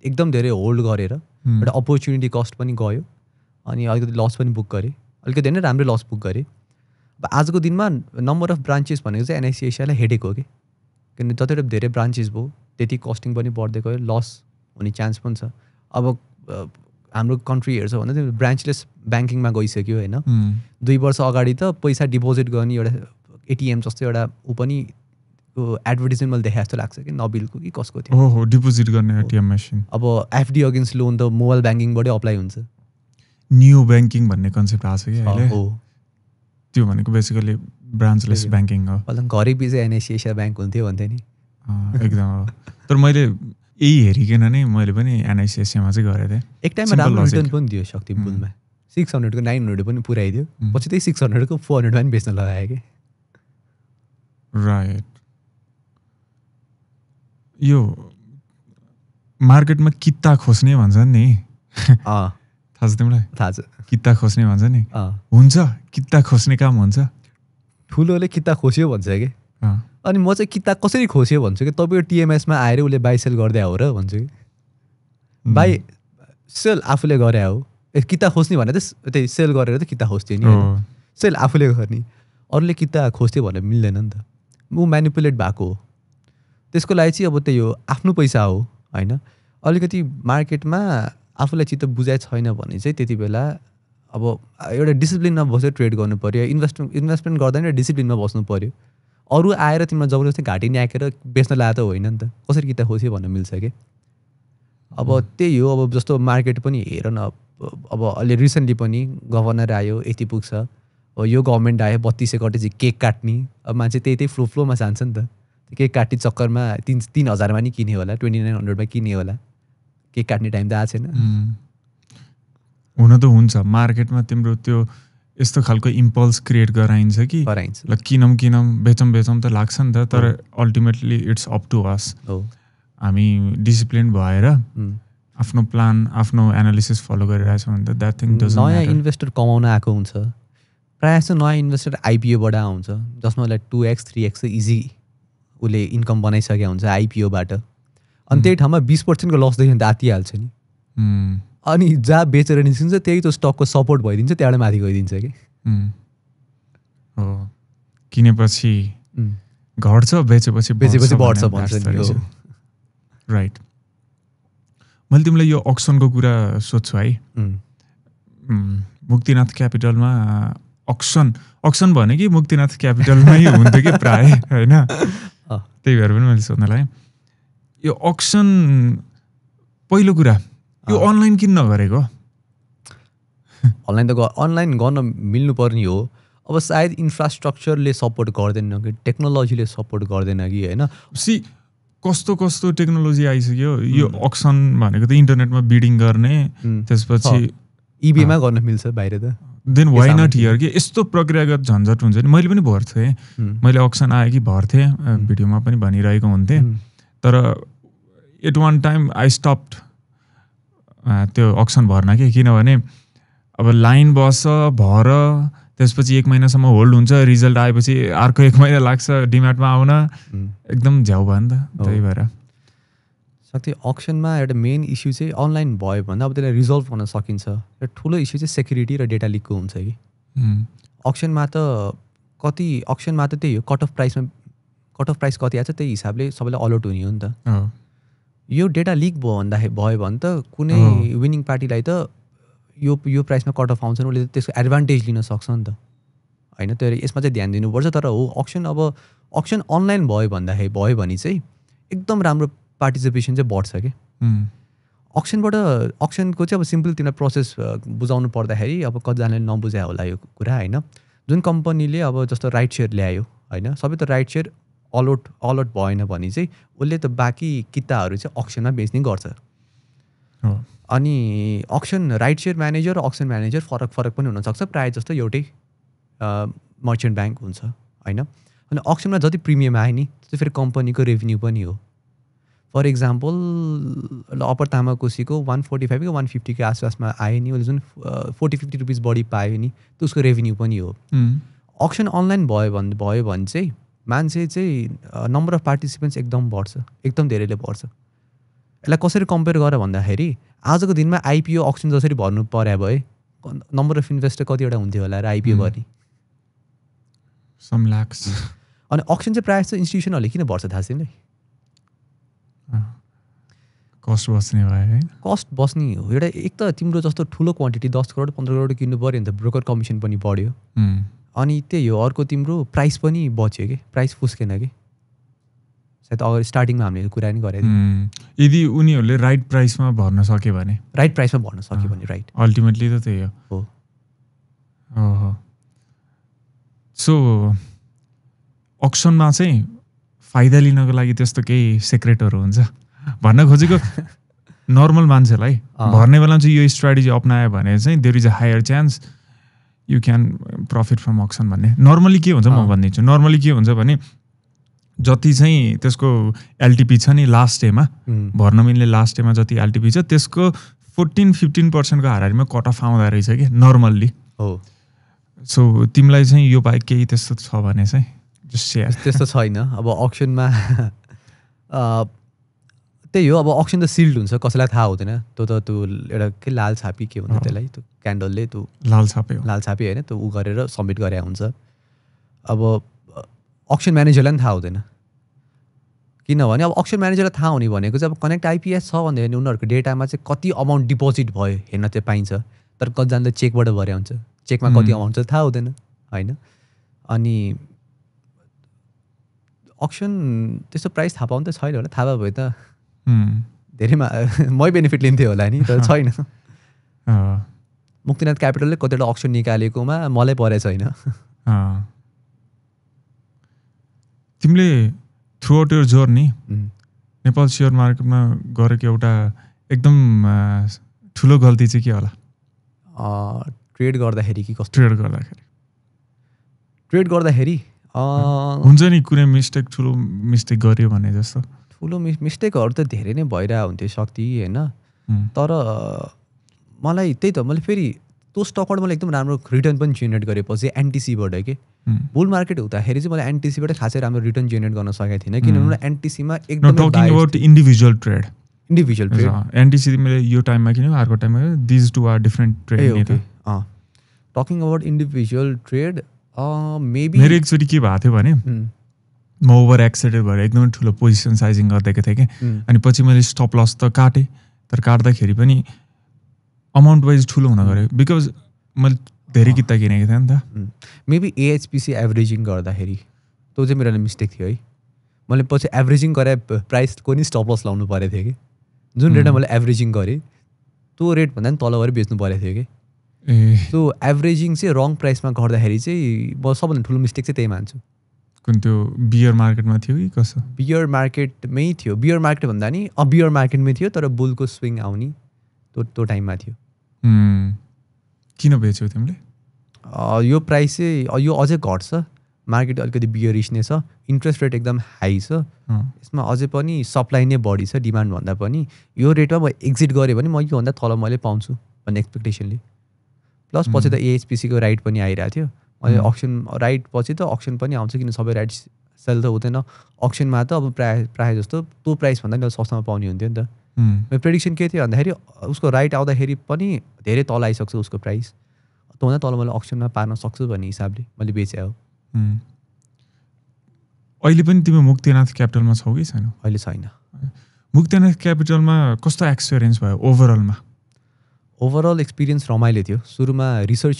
एकदम धेरै होल्ड गरेर एउटा अपर्च्युनिटी कस्ट पनि गयो अनि अलिकति लस पनि बुक गरेँ अलिकति होइन राम्रै लस बुक गरेँ अब आजको दिनमा नम्बर अफ ब्रान्चेस भनेको चाहिँ एनआइसी एसियालाई हेडेक हो कि किनभने जतिवटा धेरै ब्रान्चेस भयो त्यति कस्टिङ पनि बढ्दै गयो लस हुने चान्स पनि छ अब हाम्रो कन्ट्री हेर्छ भने चाहिँ ब्रान्चलेस ब्याङ्किङमा गइसक्यो होइन 2 वर्ष अगाडि त पैसा डिपोजिट गर्ने एउटा एटिएम जस्तो एउटा ऊ पनि एडभर्टिजमेन्ट मैले देखाए जस्तो लाग्छ कि नबिलको कि कसको थियो ओहो डिपोजिट गर्ने एटिएम मेसिन अब एफडी अगेन्स्ट लोन त मोबाइल ब्याङ्किङबाटै अप्लाई हुन्छ न्यू ब्याङ्किङ भन्ने कन्सेप्ट आएको छ कि अहिले हो त्यो भनेको बेसिकली ब्रान्चलेस ब्याङ्किङ हो घरै पछि एनआइसी एसिया ब्याङ्क हुन्थ्यो भन्थ्यो नि एकदम हो तर मैले यही हेरिकन नै मैले पनि एनआइसी एसियामा चाहिँ गरेको थिएँ एक टाइममा राम्रो रिटर्न पनि दियो शक्ति बुलमा 600 को 900 पनि पुऱ्याइदियो पछि त्यही 600 को 400 पनि बेच्न लगायो कि राइट यो मार्केटमा कित्ता खोज्ने भन्छ नि थाहा छ तिमीलाई थाहा छ कित्ता खोज्ने भन्छ नि हुन्छ कित्ता खोज्ने काम हुन्छ ठुलोले कित्ता खोस्यो भन्छ कि अनि म चाहिँ कित्ता कसरी खोस्यो भन्छु कि तपाईँको टिएमएसमा आएर उसले बाई सेल गर्दै हो र भन्छु कि बाई सेल आफूले गरे हो कित्ता खोज्ने भने त त्यही सेल गरेर त कित्ता खोज्थ्यो नि सेल आफूले गर्ने अरूले कित्ता खोज्थ्यो भनेर मिल्दैन नि त ऊ म्यानिपुलेट भएको हो त्यसको लागि चाहिँ अब त्यही हो आफ्नो पैसा हो होइन अलिकति मार्केटमा आफूलाई चित्त बुझाइ छैन भने चाहिँ त्यति बेला अब एउटा डिसिप्लिनमा बसेर ट्रेड गर्नु पऱ्यो इन्भेस्टमेन्ट गर्दा नि डिसिप्लिनमा बस्नु पऱ्यो अरू आएर तिमीलाई जबरजस्ती घाँटी न्याकेर बेच्न लाए त होइन नि त कसरी किता खोस्यो भन्न मिल्छ कि अब त्यही हो अब जस्तो मार्केट पनि हेर न अब अहिले रिसेन्टली पनि गभर्नर आयो यति पुग्छ अब यो गभर्मेन्ट आयो 3200 कटेपछि केक काट्ने अब मान्छे त्यही फ्लोमा जान्छ नि त केक काट्ने चक्करमा 3000मा नि किन्यो होला 2900मा किन्यो होला केक काट्ने टाइम त आएको छैन हुन त हुन्छ मार्केटमा तिम्रो त्यो यस्तो खालको इम्पल्स क्रिएट गराइन्छ कि ल किनौँ बेचौँ त लाग्छ नि त तर ultimately it's up to us हामी डिसिप्लिन भएर आफ्नो प्लान आफ्नो एनालिसिस फलो गरिरहेछौँ भने त द्याट थिङ डजन्ट नयाँ इन्भेस्टर कमाउन आएको हुन्छ प्रायः जस्तो नयाँ इन्भेस्टर आइपिओबाट आउँछ जसमा उसलाई 2x 3x इजी उसले इन्कम बनाइसकेको हुन्छ आइपिओबाट अनि त्यही ठाउँमा 20% को लस देख्यो भने त आत्तिहाल्छ नि अनि जहाँ बेचेर निस्किन्छ त्यही त्यो स्टकको सपोर्ट भइदिन्छ त्यहाँबाट माथि गइदिन्छ कि हो किनेपछि घट्छ बेचेपछि बढ्छ भन्छ नि राइट मैले तिमीलाई यो अक्सनको कुरा सोध्छु है मुक्तिनाथ क्यापिटलमा अक्सन भने कि मुक्तिनाथ क्यापिटलमै हुन्थ्यो कि प्राय होइन त्यही भएर पनि मैले सोध्न लागेँ यो अक्सन पहिलो कुरा यो अनलाइन किन नगरेको अनलाइन गर्न मिल्नु पर्ने हो अब सायद इन्फ्रास्ट्रक्चरले सपोर्ट गर्दैन कि टेक्नोलोजीले सपोर्ट गर्दैन कि होइन कस्तो टेक्नोलोजी आइसक्यो यो अक्सन भनेको त इन्टरनेटमा बिडिङ गर्ने त्यसपछि इबेमा गर्न मिल्छ बाहिर त देन वाइ नट हियर कि यस्तो प्रक्रियागत झन्झट हुन्छ नि मैले पनि भर्थेँ मैले अक्सन आयो कि भर्थेँ भिडियोमा पनि भनिरहेको हुन्थेँ तर at one time I stopped त्यो अक्सन भर्न कि किनभने अब लाइन बस्छ भर त्यसपछि 1 महिनासम्म होल्ड हुन्छ रिजल्ट आएपछि अर्को 1 महिना लाग्छ डिमार्टमा आउन एकदम झ्याउ भयो नि त त्यही भएर साथै अक्सनमा एउटा मेन इस्यु चाहिँ अनलाइन भयो भने अब त्यसलाई रिजल्भ गर्न सकिन्छ र ठुलो इस्यु चाहिँ सेक्युरिटी र डेटा लिकको हुन्छ कि अक्सनमा त त्यही हो कट अफ प्राइस कति आएको छ त्यही हिसाबले सबैलाई अलर्ट हुने हो नि त यो डेटा लिक भयो भने त कुनै विनिङ पार्टीलाई त यो प्राइसमा कट अफ आउँछ नि उसले त्यसको एडभान्टेज लिन सक्छ नि त होइन त्यो यसमा चाहिँ ध्यान दिनुपर्छ तर हो अक्सन अनलाइन भयो भने चाहिँ एकदम राम्रो पार्टिसिपेसन चाहिँ बढ्छ कि अक्सनको चाहिँ अब सिम्पल तिमीलाई प्रोसेस बुझाउनु पर्दाखेरि अब कतिजनाले नबुझायो होला यो कुरा होइन जुन कम्पनीले अब जस्तो राइट सेयर ल्यायो होइन सबै त राइट सेयर अलर्ट भएन भने चाहिँ उसले त बाँकी किताहरू चाहिँ अक्सनमा बेच्ने गर्छ अनि अक्सन राइट सेयर म्यानेजर र अक्सन म्यानेजर फरक पनि हुनसक्छ प्रायः जस्तो एउटै मर्चेन्ट ब्याङ्क हुन्छ होइन अनि अक्सनमा जति प्रिमियम आयो नि त्यो फेरि कम्पनीको रेभेन्यू पनि हो फर इक्जाम्पल अप्पर तामाकोसीको 145 कि 150 के आसपासमा आयो नि उसले जुन 40-50 रुपिस बढी पायो नि त्यो उसको रेभेन्यू पनि हो अक्सन अनलाइन भयो भने चाहिँ मान्छे चाहिँ नम्बर अफ पार्टिसिपेन्ट्स एकदम बढ्छ एकदम धेरैले बढ्छ यसलाई कसरी कम्पेयर गर भन्दाखेरि आजको दिनमा आइपिओ अक्सन जसरी भर्नु पर्या भए नम्बर अफ इन्भेस्टर कतिवटा हुन्थ्यो होला र आइपिओ गर्ने सम लाक्स अनि अक्सन चाहिँ प्रायः जस्तो इन्स्टिट्युसनहरूले किन भर्छ थाहा छ तिमीलाई कस्ट बस्ने भयो है कस्ट बस्ने हो एउटा एक त तिम्रो जस्तो ठुलो क्वान्टिटी 10 करोड 15 करोड किन्नु पऱ्यो नि त ब्रोकर कमिसन पनि बढ्यो अनि त्यही हो अर्को तिम्रो प्राइस पनि बच्यो कि प्राइस फुस्केन कि सायद अगाडि स्टार्टिङमा हामीले कुरा नि गरेको थियौँ यदि उनीहरूले राइट प्राइसमा भर्न सक्यो भने राइट अल्टिमेटली त त्यही हो सो अक्सनमा चाहिँ फाइदा लिनको लागि त्यस्तो केही सेक्रेटहरू हुन्छ भन्न खोजेको नर्मल मान्छेलाई भर्ने बेलामा चाहिँ यो स्ट्राटेजी अप्नायो भने चाहिँ there is a higher chance you can profit from auction भन्ने नर्मली के हुन्छ म भनिदिन्छु नर्मली के हुन्छ भने जति चाहिँ त्यसको एलटिपी छ नि लास्ट डेमा भर्न मिल्ने लास्ट डेमा जति एलटिपी छ त्यसको 14-15% हाराहारीमा कट अफ आउँदो रहेछ कि नर्मल्ली हो सो तिमीलाई चाहिँ यो बाहेक केही त्यस्तो छ भने चाहिँ त्यस्तो छैन अब अक्सनमा त्यही हो अब अक्सन त सिल्ड हुन्छ कसैलाई थाहा हुँदैन त्यो एउटा के लाल छापी के हुन्छ त्यसलाई त्यो क्यान्डलले त्यो लाल छापी होइन त्यो ऊ गरेर सबमिट गरे हुन्छ अब अक्सन म्यानेजरलाई पनि थाहा हुँदैन किनभने अब अक्सन म्यानेजरलाई थाहा हुने भनेको चाहिँ अब कनेक्ट आइपिएस छ भने उनीहरूको डेटामा चाहिँ कति अमाउन्ट डिपोजिट भयो हेर्न चाहिँ पाइन्छ तर कतिजनाले चेकबाट भरे हुन्छ चेकमा कति अमाउन्ट चाहिँ थाहा हुँदैन होइन अनि अक्सन त्यस्तो प्राइस थाहा पाउनु त छैन होला थाहा भए त धेरै मै बेनिफिट लिन्थेँ होला नि तर छैन मुक्तिनाथ क्यापिटलले कतिवटा अक्सन निकालेकोमा मलाई परे छैन तिमीले through out your journey Nepal share मार्केटमा गरेको एउटा एकदम ठुलो गल्ती चाहिँ के होला ट्रेड गर्दाखेरि कि कस्तो ट्रेड गर्दाखेरि हुन्छ नि कुनै ठुलो मिस्टेक गर्यो भने जस्तो ठुलो मिस्टेकहरू त धेरै नै भइरहेको हुन्थ्यो शक्ति होइन तर मलाई त्यही त मैले फेरि त्यो स्टकबाट मैले एकदम राम्रो रिटर्न पनि जेनेरेट गरेपछि एनटिसीबाट के बुल मार्केट हुँदाखेरि चाहिँ मैले एनटिसीबाट खासै राम्रो रिटर्न जेनेरेट गर्न सकेको थिइनँ किनभने एनटिसीमा एकदम इन्डिभिजुअल ट्रेड एनटिसी मैले यो टाइममा किन्यो अर्को टाइममा these two are different trade talking about individual trade maybe मेरो एकचोटि के भएको थियो भने म ओभर एक्साइटेड भएर एकदमै ठुलो पोजिसन साइजिङ गरिदिएको थिएँ कि अनि पछि मैले स्टप लस त काटेँ तर काट्दाखेरि पनि अमाउन्ट वाइज ठुलो हुन गऱ्यो बिकज मैले धेरै किता किनेको थिएँ नि त मेबी एएचपिसी एभरेजिङ गर्दाखेरि त्यो चाहिँ मेरो मिस्टेक थियो है मैले पछि एभरेजिङ गरे प्राइसको नि स्टप लस लाउनु परेको थियो कि जुन रेटमा मैले एभरेजिङ गरेँ त्यो रेटभन्दा पनि तल गएर बेच्नु परेको थियो कि त्यो एभरेजिङ चाहिँ रङ प्राइसमा गर्दाखेरि चाहिँ म सबभन्दा ठुलो मिस्टेक चाहिँ त्यही मान्छु कुन त्यो बियर मार्केटमा थियो कि कसो बियर मार्केटमै थियो बियर मार्केट भन्दा नि बियर मार्केटमै थियो तर बुलको स्विङ आउने त्यो टाइममा थियो किन बेच्यौ तिमीले यो प्राइस चाहिँ यो अझै घट्छ मार्केट अलिकति बियरिस नै छ इन्ट्रेस्ट रेट एकदम हाई छ यसमा अझै पनि सप्लाई नै बढी छ डिमान्डभन्दा पनि यो रेटमा म एक्जिट गरेँ भने म योभन्दा तल मैले पाउँछु भन्ने एक्सपेक्टेसनले प्लस पछि त एएचपिसीको राइट पनि आइरहेको थियो अहिले अक्सन राइट पछि त अक्सन पनि आउँछ किन सबै राइट सेल त हुँदैन अक्सनमा त अब प्रायः जस्तो त्यो प्राइसभन्दा नि सस्तोमा पाउने हुन्थ्यो नि त मेरो प्रेडिक्सन के थियो भन्दाखेरि उसको राइट आउँदाखेरि पनि धेरै तल आइसक्छ उसको प्राइस त्योभन्दा तल मैले अक्सनमा पार्न सक्छु भन्ने हिसाबले मैले बेचेँ हो अहिले पनि तिमी मुक्तिनाथ क्यापिटलमा छौ कि छैन अहिले छैन मुक्तिनाथ क्यापिटलमा कस्तो एक्सपिरियन्स भयो ओभरअलमा ओभरअल एक्सपिरियन्स रमाइलो थियो सुरुमा रिसर्च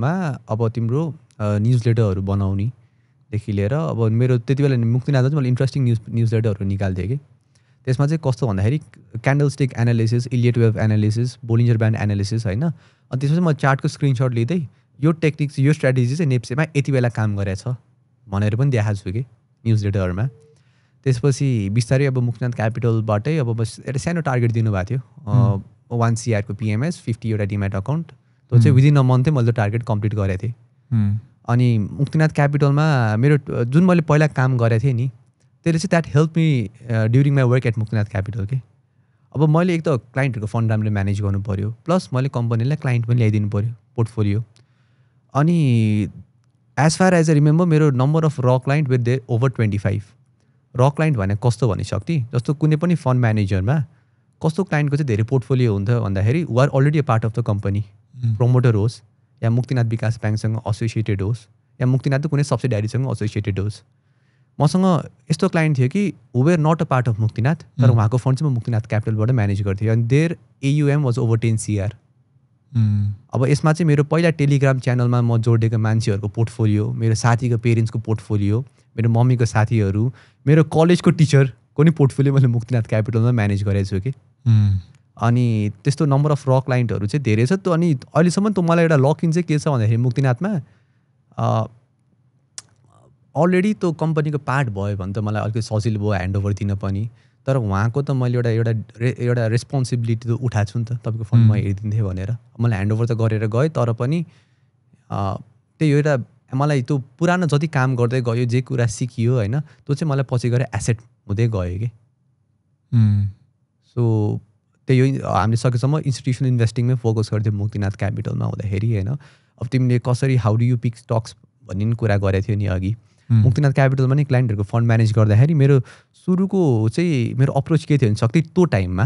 मा अब तिम्रो न्युज लेटरहरू बनाउनेदेखि लिएर अब मेरो त्यति बेला मुक्तिनाथ चाहिँ मैले इन्ट्रेस्टिङ न्युज लेटरहरू निकाल्थेँ कि त्यसमा चाहिँ कस्तो भन्दाखेरि candlestick analysis Elliott wave analysis Bollinger band analysis होइन अनि त्यसपछि म चार्टको स्क्रिनसट लिँदै यो टेक्निक्स यो स्ट्राटेजी चाहिँ नेप्सेमा यति बेला काम गरेछ भनेर पनि देखाएको छु कि न्युज लेटरहरूमा त्यसपछि बिस्तारै अब मुक्तिनाथ क्यापिटलबाटै अब बस एउटा सानो टार्गेट दिनुभएको थियो 1 CR को पिएमएस 50 एउटा डिम्याट अकाउन्ट त्यो चाहिँ विदिन अ मन्थै मैले त्यो टार्गेट कम्प्लिट गरेको थिएँ अनि मुक्तिनाथ क्यापिटलमा मेरो जुन मैले पहिला काम गरेको थिएँ नि त्यसले चाहिँ that help me during my work at Muktinath Capital के अब मैले एक त क्लाइन्टहरूको फन्ड राम्ररी म्यानेज गर्नु पऱ्यो प्लस मैले कम्पनीलाई क्लाइन्ट पनि ल्याइदिनु पऱ्यो पोर्टफोलियो अनि as far as I remember मेरो नम्बर अफ र क्लाइन्ट विथ दे ओभर 25 र क्लाइन्ट भने कस्तो भनिसक्ति जस्तो कुनै पनि फन्ड म्यानेजरमा कस्तो क्लाइन्टको चाहिँ धेरै पोर्टफोलियो हुन्छ भन्दाखेरि we are already a part of the company promoter होस् या मुक्तिनाथ विकास ब्याङ्कसँग एसोसिएटेड होस् या मुक्तिनाथ कुनै सब्सिडारीसँग एसोसिएटेड होस् मसँग यस्तो क्लाइन्ट थियो कि were not a part of Muktinath तर उहाँको फन्ड चाहिँ म मुक्तिनाथ क्यापिटलबाट म्यानेज गर्थेँ अनि their AUM was over 10 CR अब यसमा चाहिँ मेरो पहिला टेलिग्राम च्यानलमा म जोडेको मान्छेहरूको पोर्टफोलियो मेरो साथीको पेरेन्ट्सको पोर्टफोलियो मेरो मम्मीको साथीहरू मेरो कलेजको टिचरको नि पोर्टफोलियो मैले मुक्तिनाथ क्यापिटलमा म्यानेज गरेको छु कि अनि त्यस्तो नम्बर अफ र क्लाइन्टहरू चाहिँ धेरै छ त्यो अनि अहिलेसम्म त मलाई एउटा लक इन चाहिँ के छ भन्दाखेरि मुक्तिनाथमा अलरेडी त्यो कम्पनीको पार्ट भयो भने त मलाई अलिकति सजिलो भयो ह्यान्डओभर दिन पनि तर उहाँको त मैले एउटा रेस्पोन्सिबिलिटी त उठाएको छु नि त तपाईँको फन्ड म हेरिदिन्थेँ भनेर मैले ह्यान्डओभर त गरेर गएँ तर पनि त्यही एउटा मलाई त्यो पुरानो जति काम गर्दै गयो जे कुरा सिकियो होइन त्यो चाहिँ मलाई पछि गएर एसेट हुँदै गयो कि सो त्यही हामीले सकेसम्म इन्स्टिट्युसनल इन्भेस्टिङमै फोकस गर्थ्यौँ मुक्तिनाथ क्यापिटलमा हुँदाखेरि होइन अब तिमीले कसरी हाउ डु यु पिक स्टक्स भन्ने पनि कुरा गरेको थियो नि अघि मुक्तिनाथ क्यापिटलमा नि क्लाइन्टहरूको फन्ड म्यानेज गर्दाखेरि मेरो सुरुको चाहिँ मेरो अप्रोच के थियो भने सक्ति त्यो टाइममा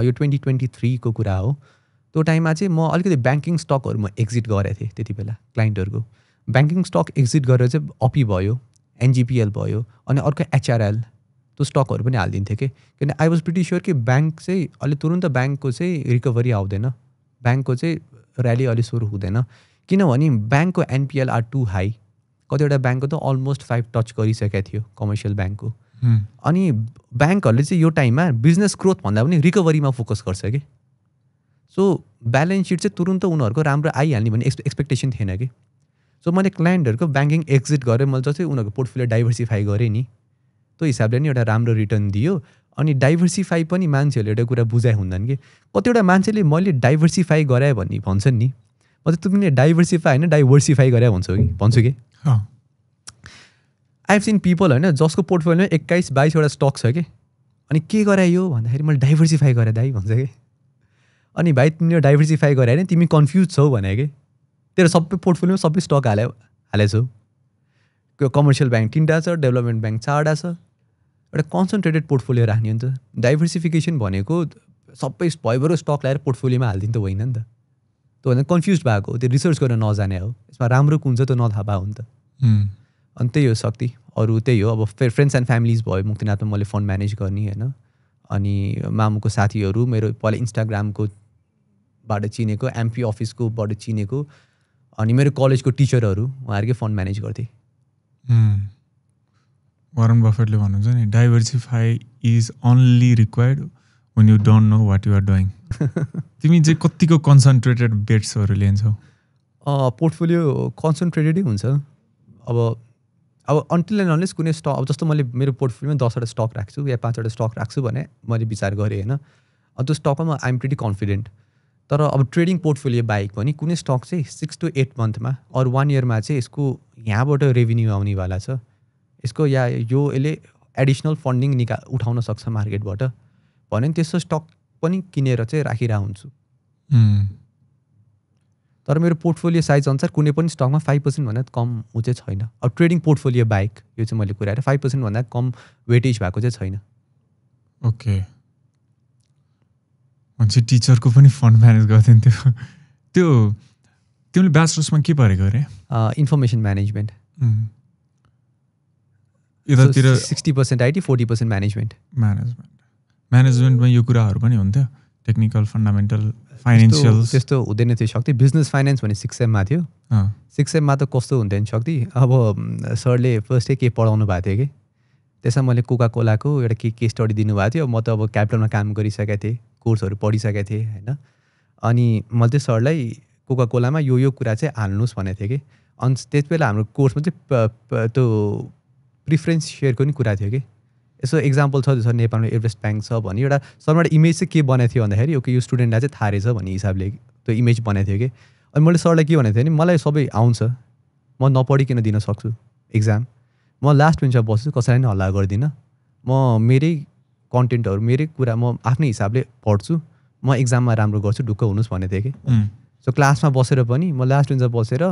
यो 2023 को कुरा हो त्यो टाइममा चाहिँ म अलिकति ब्याङ्किङ स्टकहरू म एक्जिट गरेको थिएँ त्यति बेला क्लाइन्टहरूको ब्याङ्किङ स्टक एक्जिट गरेर चाहिँ अपी भयो NGPL भयो अनि अर्को HRL त्यो स्टकहरू पनि हालिदिन्थेँ कि किन आई वाज प्रिटी स्योर कि ब्याङ्क चाहिँ अहिले तुरुन्त ब्याङ्कको चाहिँ रिकभरी आउँदैन ब्याङ्कको चाहिँ ऱ्याली अलि सुरु हुँदैन किनभने ब्याङ्कको NPL आर टु हाई कतिवटा ब्याङ्कको त अलमोस्ट 5 टच गरिसकेको थियो कमर्सियल ब्याङ्कको अनि ब्याङ्कहरूले चाहिँ यो टाइममा बिजनेस ग्रोथ भन्दा पनि रिकभरीमा फोकस गर्छ कि सो ब्यालेन्स सिट चाहिँ तुरुन्त उनीहरूको राम्रो आइहाल्ने भन्ने एक्सपेक्टेसन थिएन कि सो मैले क्लाइन्टहरूको ब्याङ्किङ एक्जिट गरेँ मैले जस्तै उनीहरूको पोर्टफोलियो डाइभर्सिफाई गरेँ नि त्यो हिसाबले नि एउटा राम्रो रिटर्न दियो अनि डाइभर्सिफाई पनि मान्छेहरूले एउटा कुरा बुझाइ हुँदैन कि कतिवटा मान्छेले मैले डाइभर्सिफाई गराएँ भन्ने भन्छन् नि म त तिमीले डाइभर्सिफाई होइन डाइभर्सिफाई गरे भन्छु कि आई हेभ सिन पिपल होइन जसको पोर्टफोलियोमा 21-22 स्टक छ कि अनि के गरायो भन्दाखेरि मैले डाइभर्सिफाई गरेँ दाइ भन्छ कि अनि भाइ तिमीले डाइभर्सिफाई गरे होइन तिमी कन्फ्युज छौ भने कि तेरो सबै पोर्टफोलियोमा सबै स्टक हालेछौ कमर्सियल ब्याङ्क 3टा छ डेभलपमेन्ट ब्याङ्क 4टा छ एउटा कन्सन्ट्रेटेड पोर्टफोलियो राख्ने हो नि त डाइभर्सिफिकेसन भनेको सबै भयभरो स्टक ल्याएर पोर्टफोलियोमा हालिदिनु त होइन नि त त्यो भन्दा कन्फ्युज भएको, त्यो रिसर्च गर्न नजाने हो, यसमा राम्रो कुन छ त्यो नथाहा भएको हो नि त। अनि त्यही हो शक्ति। अरू त्यही हो, अब फ्रेन्ड्स एन्ड फ्यामिलीज भयो मुक्तिनाथमा मैले फन्ड म्यानेज गर्ने होइन। अनि मामुको साथीहरू मेरो पहिला इन्स्टाग्रामको बाट चिनेको, एमपी अफिसकोबाट चिनेको, अनि मेरो कलेजको टिचरहरू उहाँहरूकै फन्ड म्यानेज गर्थे। वारन बफेटले भन्नुहुन्छ नि, diversify is only required when you don't know what you are doing. तिमी चाहिँ कतिको कन्सन्ट्रेटेड बेट्सहरू लिन्छौ? पोर्टफोलियो कन्सन्ट्रेटेडै हुन्छ। अब अन्टिल एन्ड अनलेस कुनै स्टक, अब जस्तो मैले मेरो पोर्टफोलियोमा 10वटा स्टक राख्छु या 5वटा स्टक राख्छु भने मैले विचार गरेँ होइन, त्यो स्टकमा आइएम प्रिटी कन्फिडेन्ट। तर अब ट्रेडिङ पोर्टफोलियो बाहेक पनि कुनै स्टक चाहिँ 6 to 8 मन्थमा अरू 1 इयरमा चाहिँ यसको यहाँबाट रेभेन्यू आउनेवाला छ, यसको या यसले एडिसनल फन्डिङ उठाउन सक्छ मार्केटबाट भने त्यस्तो स्टक पनि किनेर चाहिँ राखिरहेको हुन्छु। तर मेरो पोर्टफोलियो साइज अनुसार कुनै पनि स्टकमा 5% भन्दा कम ऊ चाहिँ छैन। अब ट्रेडिङ पोर्टफोलियो बाहेक यो चाहिँ मैले कुरा गरेँ 5% भन्दा कम वेटेज भएको चाहिँ छैन। ओके, मान्छे टिचरको पनि फन्ड म्यानेज गर्थ्यो नि त्यो तिमीले ब्याचलर्समा के पढेको अरे? Information management. यतातिर 60% आइटी 40% म्यानेजमेन्ट। म्यानेजमेन्टमा यो कुराहरू पनि हुन्थ्यो, टेक्निकल, फन्डामेन्टल, फाइनेन्सियल? त्यस्तो हुँदैन थियो शक्ति। बिजनेस फाइनेन्स भने 6M थियो। 6M त कस्तो हुन्थ्यो शक्ति, अब सरले फर्स्टै के पढाउनु भएको थियो कि, त्यसमा मैले कोका कोलाको एउटा के स्टडी दिनुभएको थियो। म त अब क्यापिटलमा काम गरिसकेको थिएँ, कोर्सहरू पढिसकेको थिएँ होइन। अनि मैले त्यो सरलाई कोका कोलामा यो कुरा चाहिँ हाल्नुहोस् भनेको थिएँ कि। अनि त्यति बेला हाम्रो कोर्समा चाहिँ त्यो प्रिफरेन्स सेयरको नि कुरा थियो कि। यसो एक्जाम्पल छ सर नेपालमा एभरेस्ट ब्याङ्क छ भने एउटा सरबाट इमेज चाहिँ के बनाएको थियो भन्दाखेरि ओके यो स्टुडेन्टलाई चाहिँ थाहा रहेछ भन्ने हिसाबले त्यो इमेज बनाएको थियो कि। अनि मैले सरलाई के भनेको थिएँ नि, मलाई सबै आउँछ, म नपढिकन दिन सक्छु एक्जाम, म लास्ट बेन्चमा बस्छु, कसैलाई पनि हल्ला गर्दिनँ, म मेरै कन्टेन्टहरू मेरै कुरा म आफ्नै हिसाबले पढ्छु, म एक्जाममा राम्रो गर्छु, ढुक्क हुनुहोस् भनेको थिएँ कि। सो क्लासमा बसेर पनि म लास्ट बेन्चमा बसेर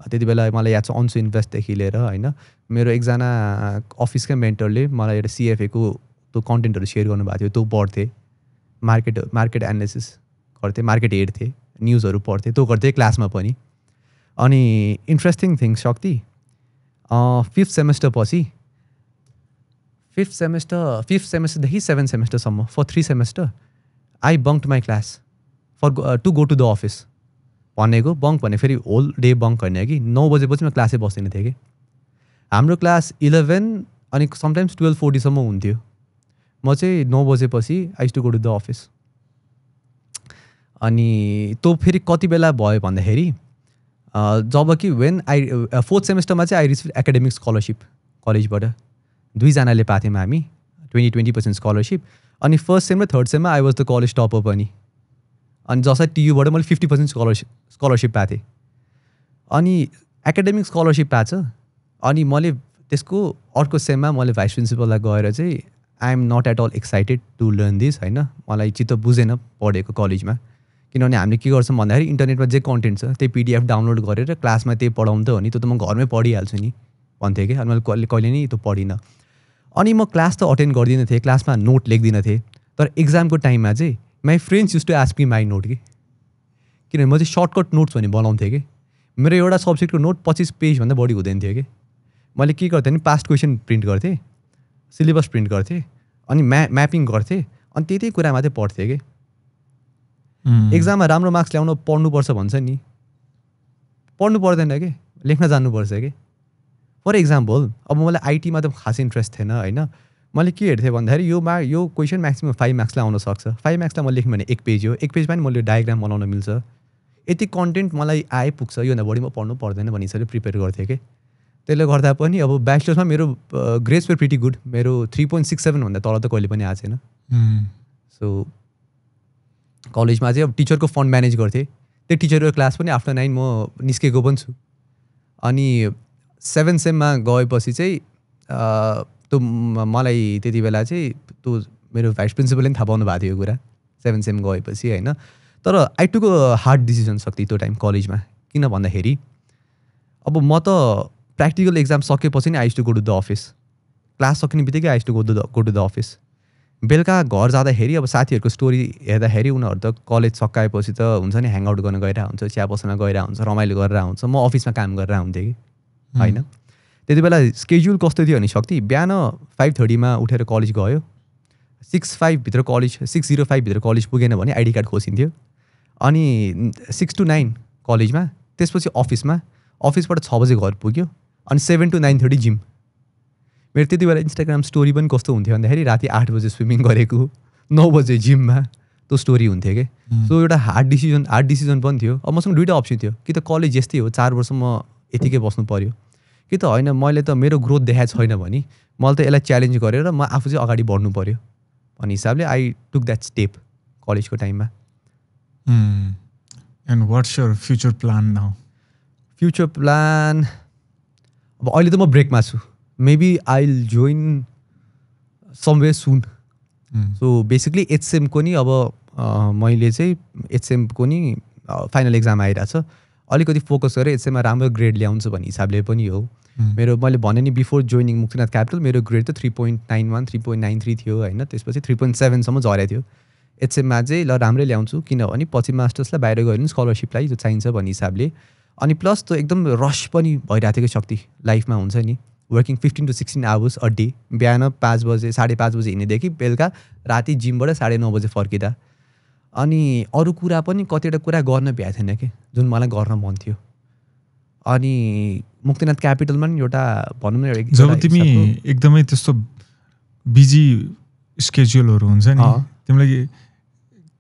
त्यति बेला मलाई याद छ अन्सु इन्भेस्टदेखि लिएर होइन, मेरो एकजना अफिसकै मेन्टरले मलाई एउटा सिएफएको त्यो कन्टेन्टहरू सेयर गर्नुभएको थियो, त्यो पढ्थेँ, मार्केट एनालिसिस गर्थेँ, मार्केट हेर्थेँ, न्युजहरू पढ्थेँ, त्यो गर्थेँ क्लासमा पनि। अनि इन्ट्रेस्टिङ थिङ शक्ति, 5th सेमेस्टर पछि 5th सेमेस्टरदेखि 7th सेमेस्टरसम्म for 3 semester I bunked my class for to go to the office. भनेको बङ्क भने फेरि होल डे बङ्क होइन कि, 9 बजेपछि म क्लासै बस्दिनँ थिएँ कि। हाम्रो क्लास 11 अनि समटाइम्स 12:40सम्म हुन्थ्यो, म चाहिँ 9 बजेपछि I used to go to the office. अनि त्यो फेरि कति बेला भयो भन्दाखेरि जब कि वेन 4th सेमेस्टरमा चाहिँ आई रिसिभ एकाडेमिक स्कलरसिप कलेजबाट, 2जनाले पाएको थियौँ हामी 20% स्कलरसिप। अनि 1st सेम र 3rd सेममा I was the college topper पनि। अनि जसरी टियुबाट मैले 50% स्कलरसिप पाएको थिएँ। अनि एकाडेमिक स्कलरसिप पाएको छ, अनि मैले त्यसको अर्को सेममा मैले भाइस प्रिन्सिपललाई गएर चाहिँ I am not at all excited to learn this होइन, मलाई चित्त बुझेन पढेको कलेजमा। किनभने हामीले के गर्छौँ भन्दाखेरि इन्टरनेटमा जे कन्टेन्ट छ त्यही PDF डाउनलोड गरेर क्लासमा त्यही पढाउनु त हो नि, त्यो त म घरमै पढिहाल्छु नि भन्थेँ कि। अनि मैले कहिले नि त्यो पढिनँ। अनि म क्लास त अटेन्ड गर्दिनँ थिएँ, क्लासमा नोट लेख्दिनँ थिएँ, तर एक्जामको टाइममा चाहिँ my friends use to ask me my note कि, किनभने म चाहिँ सर्टकट नोट्स भन्ने बनाउँथेँ कि। मेरो एउटा सब्जेक्टको नोट 25 पेजभन्दा बढी हुँदैन थियो कि। मैले के गर्थेँ भने पास्ट क्वेसन प्रिन्ट गर्थेँ, सिलेबस प्रिन्ट गर्थेँ, अनि म्यापिङ गर्थेँ, अनि त्यही कुरामा चाहिँ पढ्थेँ कि। एक्जाममा राम्रो मार्क्स ल्याउन पढ्नुपर्छ भन्छ नि, पढ्नु पर्दैन कि, लेख्न जान्नुपर्छ कि। फर इक्जाम्पल अब मलाई आइटीमा त खासै इन्ट्रेस्ट थिएन होइन, मैले के हेर्थेँ भन्दाखेरि यो क्वेसन म्याक्सिमम् 5 मार्क्सलाई आउन सक्छ, 5 मार्क्सलाई मैले लेख्नु भने 1 पेज हो, 1 पेजमा पनि मैले डायग्राम बनाउन मिल्छ, यति कन्टेन्ट मलाई आइपुग्छ, योभन्दा बढी म पढ्नु पर्दैन भन्ने हिसाबले प्रिपेयर गर्थेँ कि। त्यसले गर्दा पनि अब ब्याचलर्समा मेरो ग्रेड्स वर प्रिटी गुड, मेरो 3.67 भन्दा तल त कहिले पनि आएको छैन। सो कलेजमा चाहिँ अब टिचरको फन्ड म्यानेज गर्थेँ, त्यो टिचरको क्लास पनि आफ्टर 9 म निस्केको पनि छु। अनि 7th सेममा गएपछि चाहिँ त्यो मलाई त्यति बेला चाहिँ त्यो मेरो भाइस प्रिन्सिपलले पनि थाहा पाउनु भएको थियो यो कुरा 7th सेम गएपछि होइन। तर I took a hard decision सक्ति त्यो टाइम कलेजमा, किन भन्दाखेरि अब म त प्र्याक्टिकल एक्जाम सकेपछि नै I used to go to the office, class सकिने बित्तिकै I used to go to the office. बेलुका घर जाँदाखेरि अब साथीहरूको स्टोरी हेर्दाखेरि उनीहरू त कलेज सकाएपछि त हुन्छ नि ह्याङआउट गर्न गइरहेको हुन्छ, चिया पसलमा गइरहेको हुन्छ, रमाइलो गरेर हुन्छ। म अफिसमा काम गरेर हुन्थेँ कि होइन। त्यति बेला स्केड्युल कस्तो थियो भने शक्ति, बिहान 5:30 उठेर कलेज गयो, 6:05 भित्र कलेज 6:05 भित्र कलेज पुगेन भने आइडी कार्ड खोसिन्थ्यो। अनि 6 to 9 कलेजमा, त्यसपछि अफिसमा, अफिसबाट 6 बजे घर पुग्यो, अनि 7 to 9:30 जिम। मेरो त्यति बेला इन्स्टाग्राम स्टोरी पनि कस्तो हुन्थ्यो भन्दाखेरि राति 8 बजे स्विमिङ गरेको, 9 बजे जिममा, त्यो स्टोरी हुन्थ्यो कि। सो एउटा हार्ड डिसिजन पनि थियो। अब मसँग दुईवटा अप्सन थियो, कि त कलेज यस्तै हो 4 वर्ष म यतिकै बस्नु पऱ्यो, कि त होइन मैले त मेरो ग्रोथ देखाएको छैन भने मैले त यसलाई च्यालेन्ज गरेर म आफू चाहिँ अगाडि बढ्नु पऱ्यो भन्ने हिसाबले आई टुक द्याट स्टेप कलेजको टाइममा। And what's your future plan now? Future plan अब अहिले त म ब्रेकमा छु, maybe I will join somewhere soon. So basically एचएसएमको नि अब मैले चाहिँ एचएसएमको नि फाइनल एक्जाम आइरहेछ, अलिकति फोकस गरेर एचएसएममा राम्रो ग्रेड ल्याउँछु भन्ने हिसाबले पनि हो। मेरो मैले भने नि बिफोर जोइनिङ मुक्तिनाथ क्यापिटल मेरो ग्रेड त 3.91 3.93 थियो होइन, त्यसपछि 3.7 सम्म झरेको थियो। एचएममा चाहिँ ल राम्रै ल्याउँछु, किनभने पछि मास्टर्सलाई बाहिर गयो भने स्कलरसिपलाई जो चाहिन्छ भन्ने हिसाबले। अनि प्लस त्यो एकदम रस पनि भइरहेको थियो कि शक्ति लाइफमा हुन्छ नि, working 15 to 16 hours a day, बिहान 5 बजे 5:30 बजे हिँडेदेखि बेलुका राति जिमबाट 9:30 बजे फर्किँदा। अनि अरू कुरा पनि कतिवटा कुरा गर्न भ्याएको थिएन कि जुन मलाई गर्न मन थियो। अनि मुक्तिनाथ क्यापिटलमा नि एउटा भनौँ न, जब तिमी एकदमै त्यस्तो बिजी स्केड्युलहरू हुन्छ नि, तिमीलाई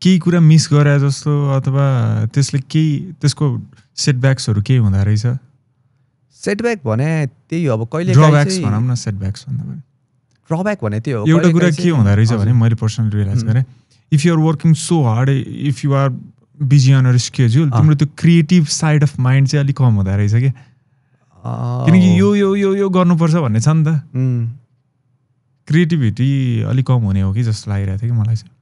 केही कुरा मिस गरे जस्तो अथवा त्यसको सेटब्याक्सहरू केही हुँदो रहेछ? सेटब्याक भने त्यही हो, अब कहिले ड्रब्याक्स भनौँ न, सेटब्याक्स भन्दा पनि ड्रब्याक भने त्यही हो। एउटा कुरा के हुँदो रहेछ भने मैले पर्सनली रियलाइज गरेँ, if you are working so hard, if you are busy on schedule, तिम्रो त्यो क्रिएटिभ साइड अफ माइन्ड चाहिँ अलिक कम हुँदो रहेछ क्या। किनकि यो गर्नुपर्छ भन्ने छ नि त, क्रिएटिभिटी अलिक कम हुने हो कि जस्तो लागिरहेको थियो कि मलाई चाहिँ।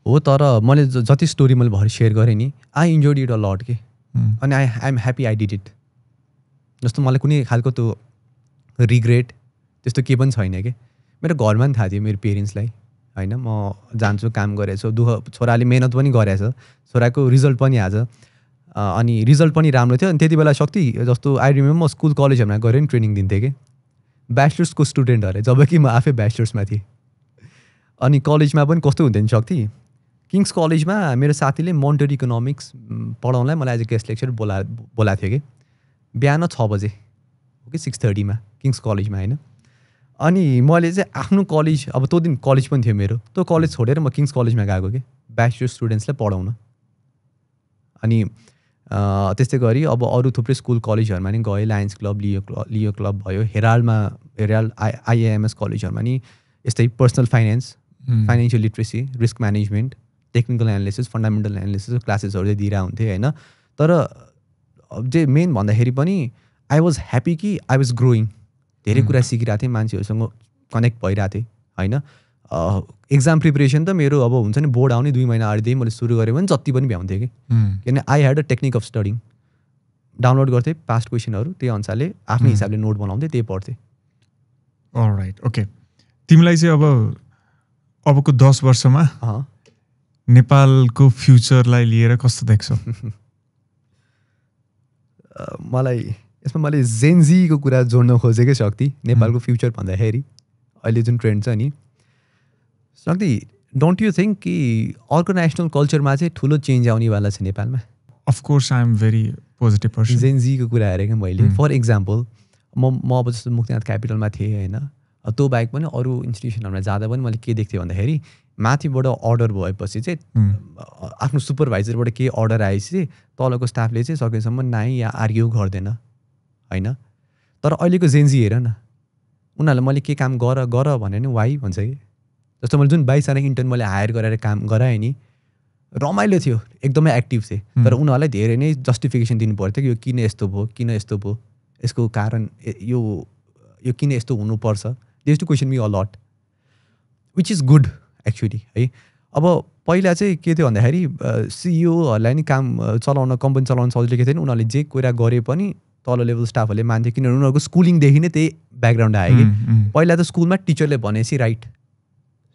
हो, तर मैले जति स्टोरी मैले भर्खर सेयर गरेँ नि, I enjoyed it a lot के। अनि I am happy I did it. जस्तो मलाई कुनै खालको त्यो रिग्रेट त्यस्तो केही पनि छैन कि। मेरो घरमा पनि थाहा थियो मेरो पेरेन्ट्सलाई होइन, म जान्छु काम गरेछु, दुःख छोराले मेहनत पनि गरेछ, छोराको रिजल्ट पनि आज, अनि रिजल्ट पनि राम्रो थियो। अनि त्यति बेला शक्ति जस्तो आई रिमेम्बर म स्कुल कलेजहरूमा गएर नि ट्रेनिङ दिन्थेँ कि, ब्याचलर्सको स्टुडेन्टहरू, जबकि म आफै ब्याचलर्समा थिएँ। अनि कलेजमा पनि कस्तो हुन्थ्यो नि शक्ति, किङ्स कलेजमा मेरो साथीले मोनिटरी इकोनोमिक्स पढाउनलाई मलाई एज अ गेस्ट लेक्चर बोलाएको थियो कि, बिहान 6 बजे हो कि 6:30 किङ्स कलेजमा होइन। अनि मैले चाहिँ आफ्नो कलेज, अब त्यो दिन कलेज पनि थियो मेरो, त्यो कलेज छोडेर म किङ्स कलेजमा गएको कि ब्याचलर स्टुडेन्ट्सलाई पढाउन। अनि त्यस्तै गरी अब अरू थुप्रै स्कुल कलेजहरूमा नि गएँ, लायन्स क्लब, लियो क्लब भयो, हेराल्ड आइएएमएस कलेजहरूमा नि यस्तै personal finance, financial literacy, risk management, technical analysis, fundamental analysis क्लासेसहरू चाहिँ दिएर हुन्थेँ होइन। तर जे मेन भन्दाखेरि पनि आई वाज ह्याप्पी कि आई वाज ग्रोइङ, धेरै कुरा सिकिरहेको थिएँ, मान्छेहरूसँग कनेक्ट भइरहेको थिएँ होइन। एक्जाम प्रिपरेसन त मेरो अब हुन्छ नि, बोर्ड आउने 2 महिना अगाडिदेखि मैले सुरु गरेँ भने जति पनि भ्याउँथेँ कि, किनभने I had a technique of studying, download गर्थेँ पास्ट क्वेसनहरू, त्यही अनुसारले आफ्नै हिसाबले नोट बनाउँथेँ, त्यही पढ्थेँ। All right, okay. तिमीलाई चाहिँ अबको 10 वर्षमा नेपालको फ्युचरलाई लिएर कस्तो देख्छौ? मलाई यसमा मैले जेनजीको कुरा जोड्न खोजेकै शक्ति, नेपालको फ्युचर भन्दाखेरि अहिले जुन ट्रेन्ड छ नि शक्ति, डोन्ट यु थिङ्क कि अर्गनाइजेसनल कल्चरमा चाहिँ ठुलो चेन्ज आउनेवाला छ नेपालमा? Of course I am very positive person. जेनजीको कुरा हेरेँ मैले, फर इक्जाम्पल म अब जस्तो मुक्तिनाथ क्यापिटलमा थिएँ होइन, त्यो बाहेक पनि अरू इन्स्टिट्युसनहरूमा जाँदा पनि मैले के देख्थेँ भन्दाखेरि माथिबाट अर्डर भएपछि चाहिँ आफ्नो सुपरभाइजरबाट केही अर्डर आएपछि तलको स्टाफले चाहिँ सकेसम्म नाइ या आर्ग्यु गर्दैन होइन। तर अहिलेको जेनजी हेर न, उनीहरूलाई मैले के काम गर भने नि वाइ भन्छ कि। जस्तो मैले जुन 22जना इन्टर्न मैले हायर गरेर काम गराएँ नि, रमाइलो थियो, एकदमै एक्टिभ थिएँ, तर उनीहरूलाई धेरै नै जस्टिफिकेसन दिनु पर्थ्यो कि यो किन यस्तो भयो, किन यस्तो भयो, यसको कारण यो किन यस्तो हुनुपर्छ। They used to question me a lot, which is good actually है। अब पहिला चाहिँ के थियो भन्दाखेरि सिइओहरूलाई नि काम चलाउन, कम्पनी चलाउन सजिलो के थियो नि, उनीहरूले जे कुरा गरे पनि तल लेभल स्टाफहरूले मान्थ्यो, किनभने उनीहरूको स्कुलिङदेखि नै त्यही ब्याकग्राउन्ड आयो कि। पहिला त स्कुलमा टिचरले भनेपछि राइट,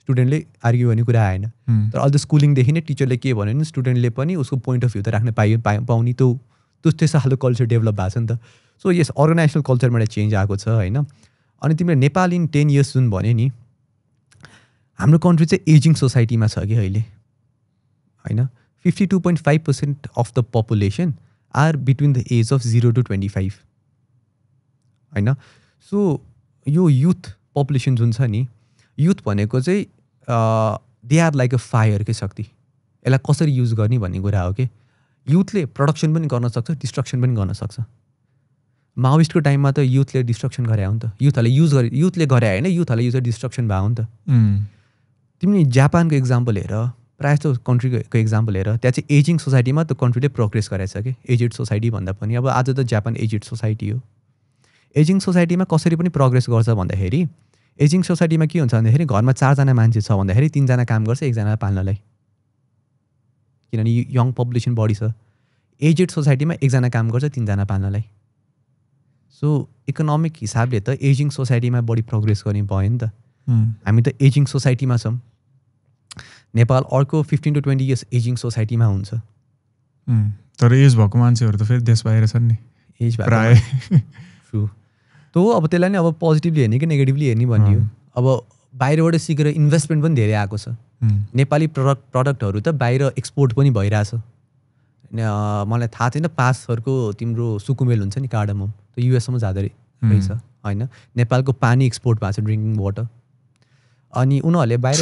स्टुडेन्टले आर्ग्यु गर्ने कुरा आएन। तर अझ स्कुलिङदेखि नै टिचरले के भन्यो भने स्टुडेन्टले पनि उसको पोइन्ट अफ भ्यू त राख्न पाउने त्यो त्यस्तो खालको कल्चर डेभलप भएको छ नि त। सो यस अर्गनाइजेसनल कल्चरमा एउटा चेन्ज आएको छ होइन। अनि तिमीले नेपाल इन 10 years जुन भन्यो नि, हाम्रो कन्ट्री चाहिँ एजिङ सोसाइटीमा छ कि अहिले होइन। 52.5% of the population are between the age of 0 to 25 होइन। सो यो युथ पपुलेसन जुन छ नि, युथ भनेको चाहिँ they are like a fire के शक्ति, यसलाई कसरी युज गर्ने भन्ने कुरा हो कि। युथले प्रोडक्सन पनि गर्न सक्छ, डिस्ट्रक्सन पनि गर्न सक्छ। माओइस्टको टाइममा त युथले डिस्ट्रक्सन गरे हो नि त, युथले गरे होइन, युथहरूले युज डिस्ट्रक्सन भयो नि त। तिमीले जापानको इक्जाम्पल हेर, प्रायः जस्तो कन्ट्रीको इक्जाम्पल हेर, त्यहाँ चाहिँ एजिङ सोसाइटीमा त्यो कन्ट्रीले प्रोग्रेस गरेछ कि एजेड सोसाइटी भन्दा पनि। अब आज त जापान एजेड सोसाइटी हो। एजिङ सोसाइटीमा कसरी पनि प्रोग्रेस गर्छ भन्दाखेरि, एजिङ सोसाइटीमा के हुन्छ भन्दाखेरि घरमा 4जना मान्छे छ भन्दाखेरि 3जना काम गर्छ 1जना पाल्नलाई, किनभने यङ पपुलेसन बढी छ। एजेड सोसाइटीमा 1जना काम गर्छ 3जना पाल्नलाई। सो इकोनोमिक हिसाबले त एजिङ सोसाइटीमा बढी प्रोग्रेस गर्ने भयो नि त। हामी त एजिङ सोसाइटीमा छौँ। नेपाल अर्को 15 to 20 years एजिङ सोसाइटीमा हुन्छ। तर एज भएको मान्छेहरू त फेरि देश बाहिर छन् नि, एज भएको ट्रु। तो अब त्यसलाई नै अब पोजिटिभली हेर्ने कि नेगेटिभली हेर्ने भन्ने हो। अब बाहिरबाट सिकेर इन्भेस्टमेन्ट पनि धेरै आएको छ। नेपाली प्रडक्टहरू त बाहिर एक्सपोर्ट पनि भइरहेछ। मलाई थाहा छैन, पासहरूको तिम्रो सुकुमेल हुन्छ नि कार्डमम, त्यो युएससम्म जाँदो रहेछ होइन। नेपालको पानी एक्सपोर्ट भएको छ, ड्रिङ्किङ वाटर। अनि उनीहरूले बाहिर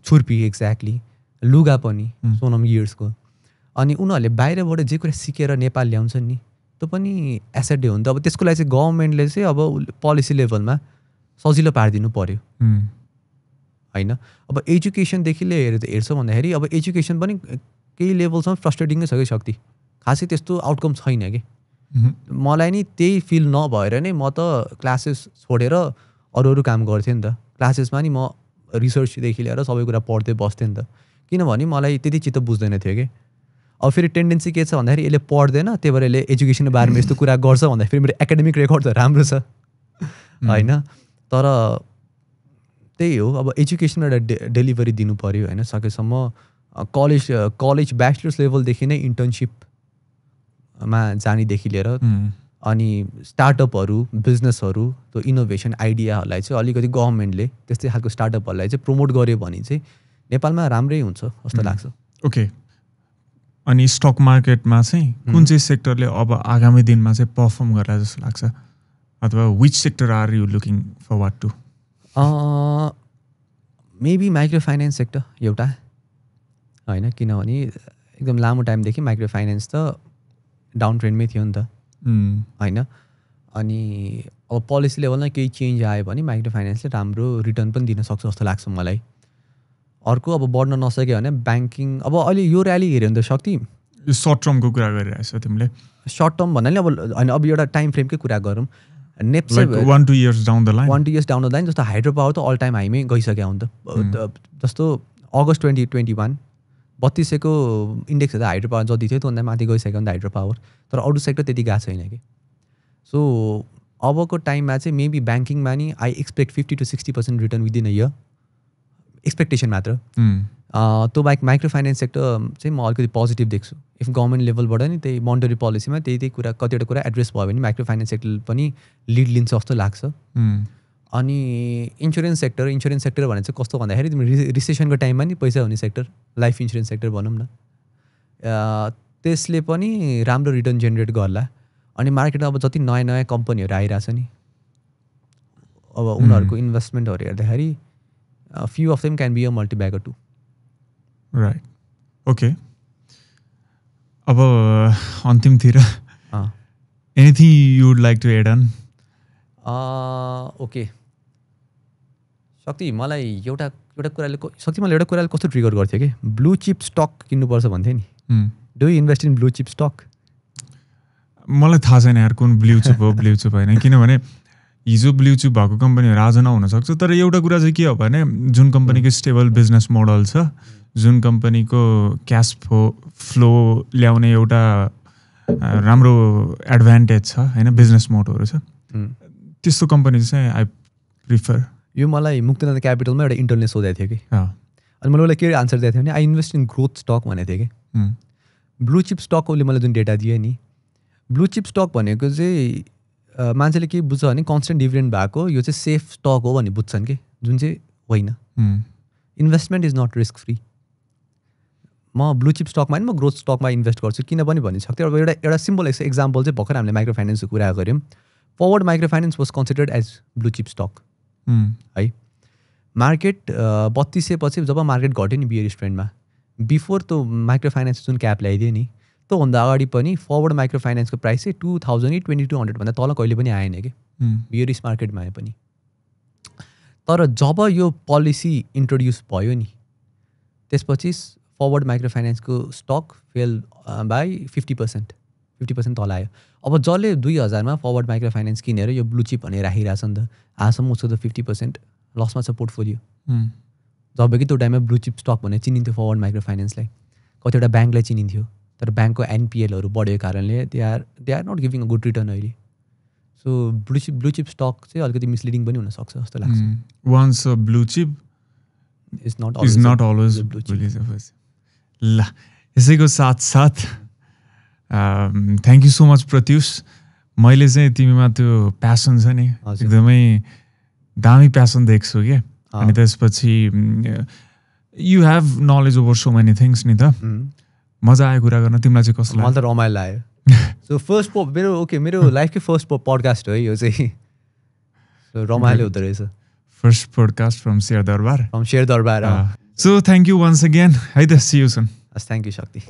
छुर्पी एक्ज्याक्टली, लुगा पनि सोनम गियर्सको। अनि उनीहरूले बाहिरबाट जे कुरा सिकेर नेपाल ल्याउँछन् नि, त्यो पनि एसेट हो नि त। अब त्यसको लागि चाहिँ गभर्मेन्टले चाहिँ अब पोलिसी लेभलमा सजिलो पारिदिनु पऱ्यो होइन। अब एजुकेसनदेखि लिएर हेर्छ भन्दाखेरि अब एजुकेसन पनि केही लेभलसम्म फ्रस्ट्रेटिङ नै छ कि शक्ति, खासै त्यस्तो आउटकम छैन कि। मलाई नि त्यही फिल नभएर नै म त क्लासेस छोडेर अरू काम गर्थेँ नि त। क्लासेसमा नि म रिसर्चदेखि लिएर सबै कुरा पढ्दै बस्थेँ नि त, किनभने मलाई त्यति चित्त बुझ्दैन थियो कि। अब फेरि टेन्डेन्सी के छ भन्दाखेरि यसले पढ्दैन, त्यही भएर यसले एजुकेसनको बारेमा यस्तो कुरा गर्छ भन्दाखेरि फेरि मेरो एकाडेमिक रेकर्ड त राम्रो छ होइन। तर त्यही हो, अब एजुकेसनमा एउटा डेलिभरी दिनु पऱ्यो होइन। सकेसम्म कलेज ब्याचलर्स लेभलदेखि नै इन्टर्नसिपमा जानेदेखि लिएर अनि स्टार्टअपहरू, बिजनेसहरू, त्यो इनोभेसन आइडियाहरूलाई चाहिँ अलिकति गभर्मेन्टले त्यस्तै खालको स्टार्टअपहरूलाई चाहिँ प्रमोट गर्यो भने चाहिँ नेपालमा राम्रै हुन्छ जस्तो लाग्छ। ओके, अनि स्टक मार्केटमा चाहिँ कुन चाहिँ सेक्टरले अब आगामी दिनमा चाहिँ पर्फर्म गर्ला जस्तो लाग्छ, अथवा which sector are you looking forward to? Maybe micro finance sector एउटा होइन, किनभने एकदम लामो टाइमदेखि माइक्रो फाइनेन्स त डाउन ट्रेन्डमै थियो नि त होइन। अनि अब पोलिसी लेभलमा केही चेन्ज आयो भने माइक्रो फाइनेन्सले राम्रो रिटर्न पनि दिन सक्छ जस्तो लाग्छ मलाई। अर्को अब बढ्न नसक्यो भने ब्याङ्किङ। अब अहिले यो ऱ्याली हेऱ्यो भने त शक्ति सर्ट टर्मको कुरा गरिरहेछ तिमीले। सर्ट टर्म भन्नाले अब होइन, अब एउटा टाइम फ्रेमकै कुरा गरौँ। NEPSE 1-2 years down the line, 1-2 years down the line. जस्तो हाइड्रो पावर त अल टाइम हाइमै गइसक्यो नि त। जस्तो अगस्त 2021 3200को इन्डेक्स हेर्दा हाइड्रो पावर जति थियो त्योभन्दा माथि गइसक्यो नि त हाइड्रो पावर। तर अरू सेक्टर त्यति गएको छैन कि। सो अबको टाइममा चाहिँ मेबी ब्याङ्किङमा नि I expect 50 to 60% return within a year, expectation मात्र। त्यो बाहेक माइक्रो फाइनेन्स सेक्टर चाहिँ म अलिकति पोजिटिभ देख्छु। इफ गभर्मेन्ट लेभलबाट नि त्यही मोनिटरी पोलिसीमा त्यही कुरा कतिवटा कुरा एड्रेस भयो भने माइक्रो फाइनेन्स सेक्टर पनि लिड लिन्छ जस्तो लाग्छ। अनि इन्सुरेन्स सेक्टर भने चाहिँ कस्तो भन्दाखेरि तिम्रो रिसेसनको टाइममा नि पैसा हुने सेक्टर, लाइफ इन्सुरेन्स सेक्टर भनौँ न, त्यसले पनि राम्रो रिटर्न जेनेरेट गर्ला। अनि मार्केटमा अब जति नयाँ नयाँ कम्पनीहरू आइरहेछ नि, अब उनीहरूको इन्भेस्टमेन्टहरू हेर्दाखेरि few of them can be a multi-bagger too. Right. Okay. अब अन्तिमतिर anything you would like to add on? Okay. शक्ति मलाई एउटा कुराले कस्तो ट्रिगर गर्थ्यो कि ब्लू चिप स्टक किन्नुपर्छ भन्थ्यो नि। Do you invest in blue chip stock? मलाई थाहा छैन यार कुन ब्लू चिप हो ब्लू चिप होइन, किनभने हिजो ब्लू चिप भएको कम्पनीहरू आज नहुनसक्छ। तर एउटा कुरा चाहिँ के हो भने जुन कम्पनीको स्टेबल बिजनेस मोडल छ, जुन कम्पनीको क्यास फ्लो ल्याउने एउटा राम्रो एडभान्टेज छ होइन, बिजनेस मोडहरू छ, त्यस्तो कम्पनी चाहिँ आई प्रिफर यो मलाई मुक्तिनाथ क्यापिटलमा एउटा इन्टरनेट सोधेको थियो कि अनि मैले उसलाई के आन्सर दिएको थियो भने I invest in growth stock भनेको थिएँ कि ब्लु चिप स्टकले मलाई जुन डेटा दियो नि ब्लु चिप स्टक भनेको चाहिँ मान्छेले के बुझ्छ भने कन्सटेन्ट डिभिडेन्ड भएको यो चाहिँ सेफ स्टक हो भन्ने बुझ्छन् कि जुन चाहिँ होइन investment is not risk free म ब्लु चिप स्टकमा होइन म ग्रोथ स्टकमा इन्भेस्ट गर्छु किनभने भनिसक्थेँ अब एउटा सिम्पल एक्जाम्पल चाहिँ भर्खर हामीले माइक्रो फाइनेन्सको कुरा गऱ्यौँ forward micro finance was considered as blue chip stock है मार्केट 3200 पछि जब मार्केट घट्यो नि बियर ट्रेन्डमा बिफोर त्यो माइक्रो फाइनेन्स जुन क्याप ल्याइदियो नि त्योभन्दा अगाडि पनि फरवर्ड माइक्रो फाइनेन्सको प्राइस चाहिँ 2200 भन्दा तल कहिले पनि आएन कि बियरिस मार्केटमा आए पनि तर जब यो पोलिसी इन्ट्रोड्युस भयो नि त्यसपछि फरवर्ड माइक्रो फाइनेन्सको स्टक फेल बाई 50% तल आयो अब जसले 2000मा फरवर्ड माइक्रो फाइनेन्स किनेर यो ब्लु चिप भनेर राखिरहेछ नि त आजसम्म उसको त 50% लसमा छ पोर्टफोलियो जब कि त्यो टाइममा ब्लु चिप स्टक भनेर चिनिन्थ्यो फरवर्ड माइक्रो फाइनेन्सलाई कतिवटा ब्याङ्कलाई चिनिन्थ्यो तर ब्याङ्कको एनपिएलहरू बढेको कारणले they are not giving a good return अहिले सो ब्लु चिप स्टक चाहिँ अलिकति मिसलिडिङ पनि हुनसक्छ जस्तो लाग्छ once blue chip is not always blue chip ल यसैको साथ thank you so much Pratyush मैले चाहिँ तिमीमा त्यो प्यासन छ नि एकदमै दामी प्यासन देख्छु क्या अनि त्यसपछि you have knowledge over so many things नि त मजा आयो कुरा गर्न तिमीलाई चाहिँ कस्तो मलाई त रमाइलो लाग्यो सो मेरो लाइफकै फर्स्ट पडकास्ट हो है यो चाहिँ रमाइलो हुँदो रहेछ first podcast from share Darbar so so thank you once again है त see you soon thank you शक्ति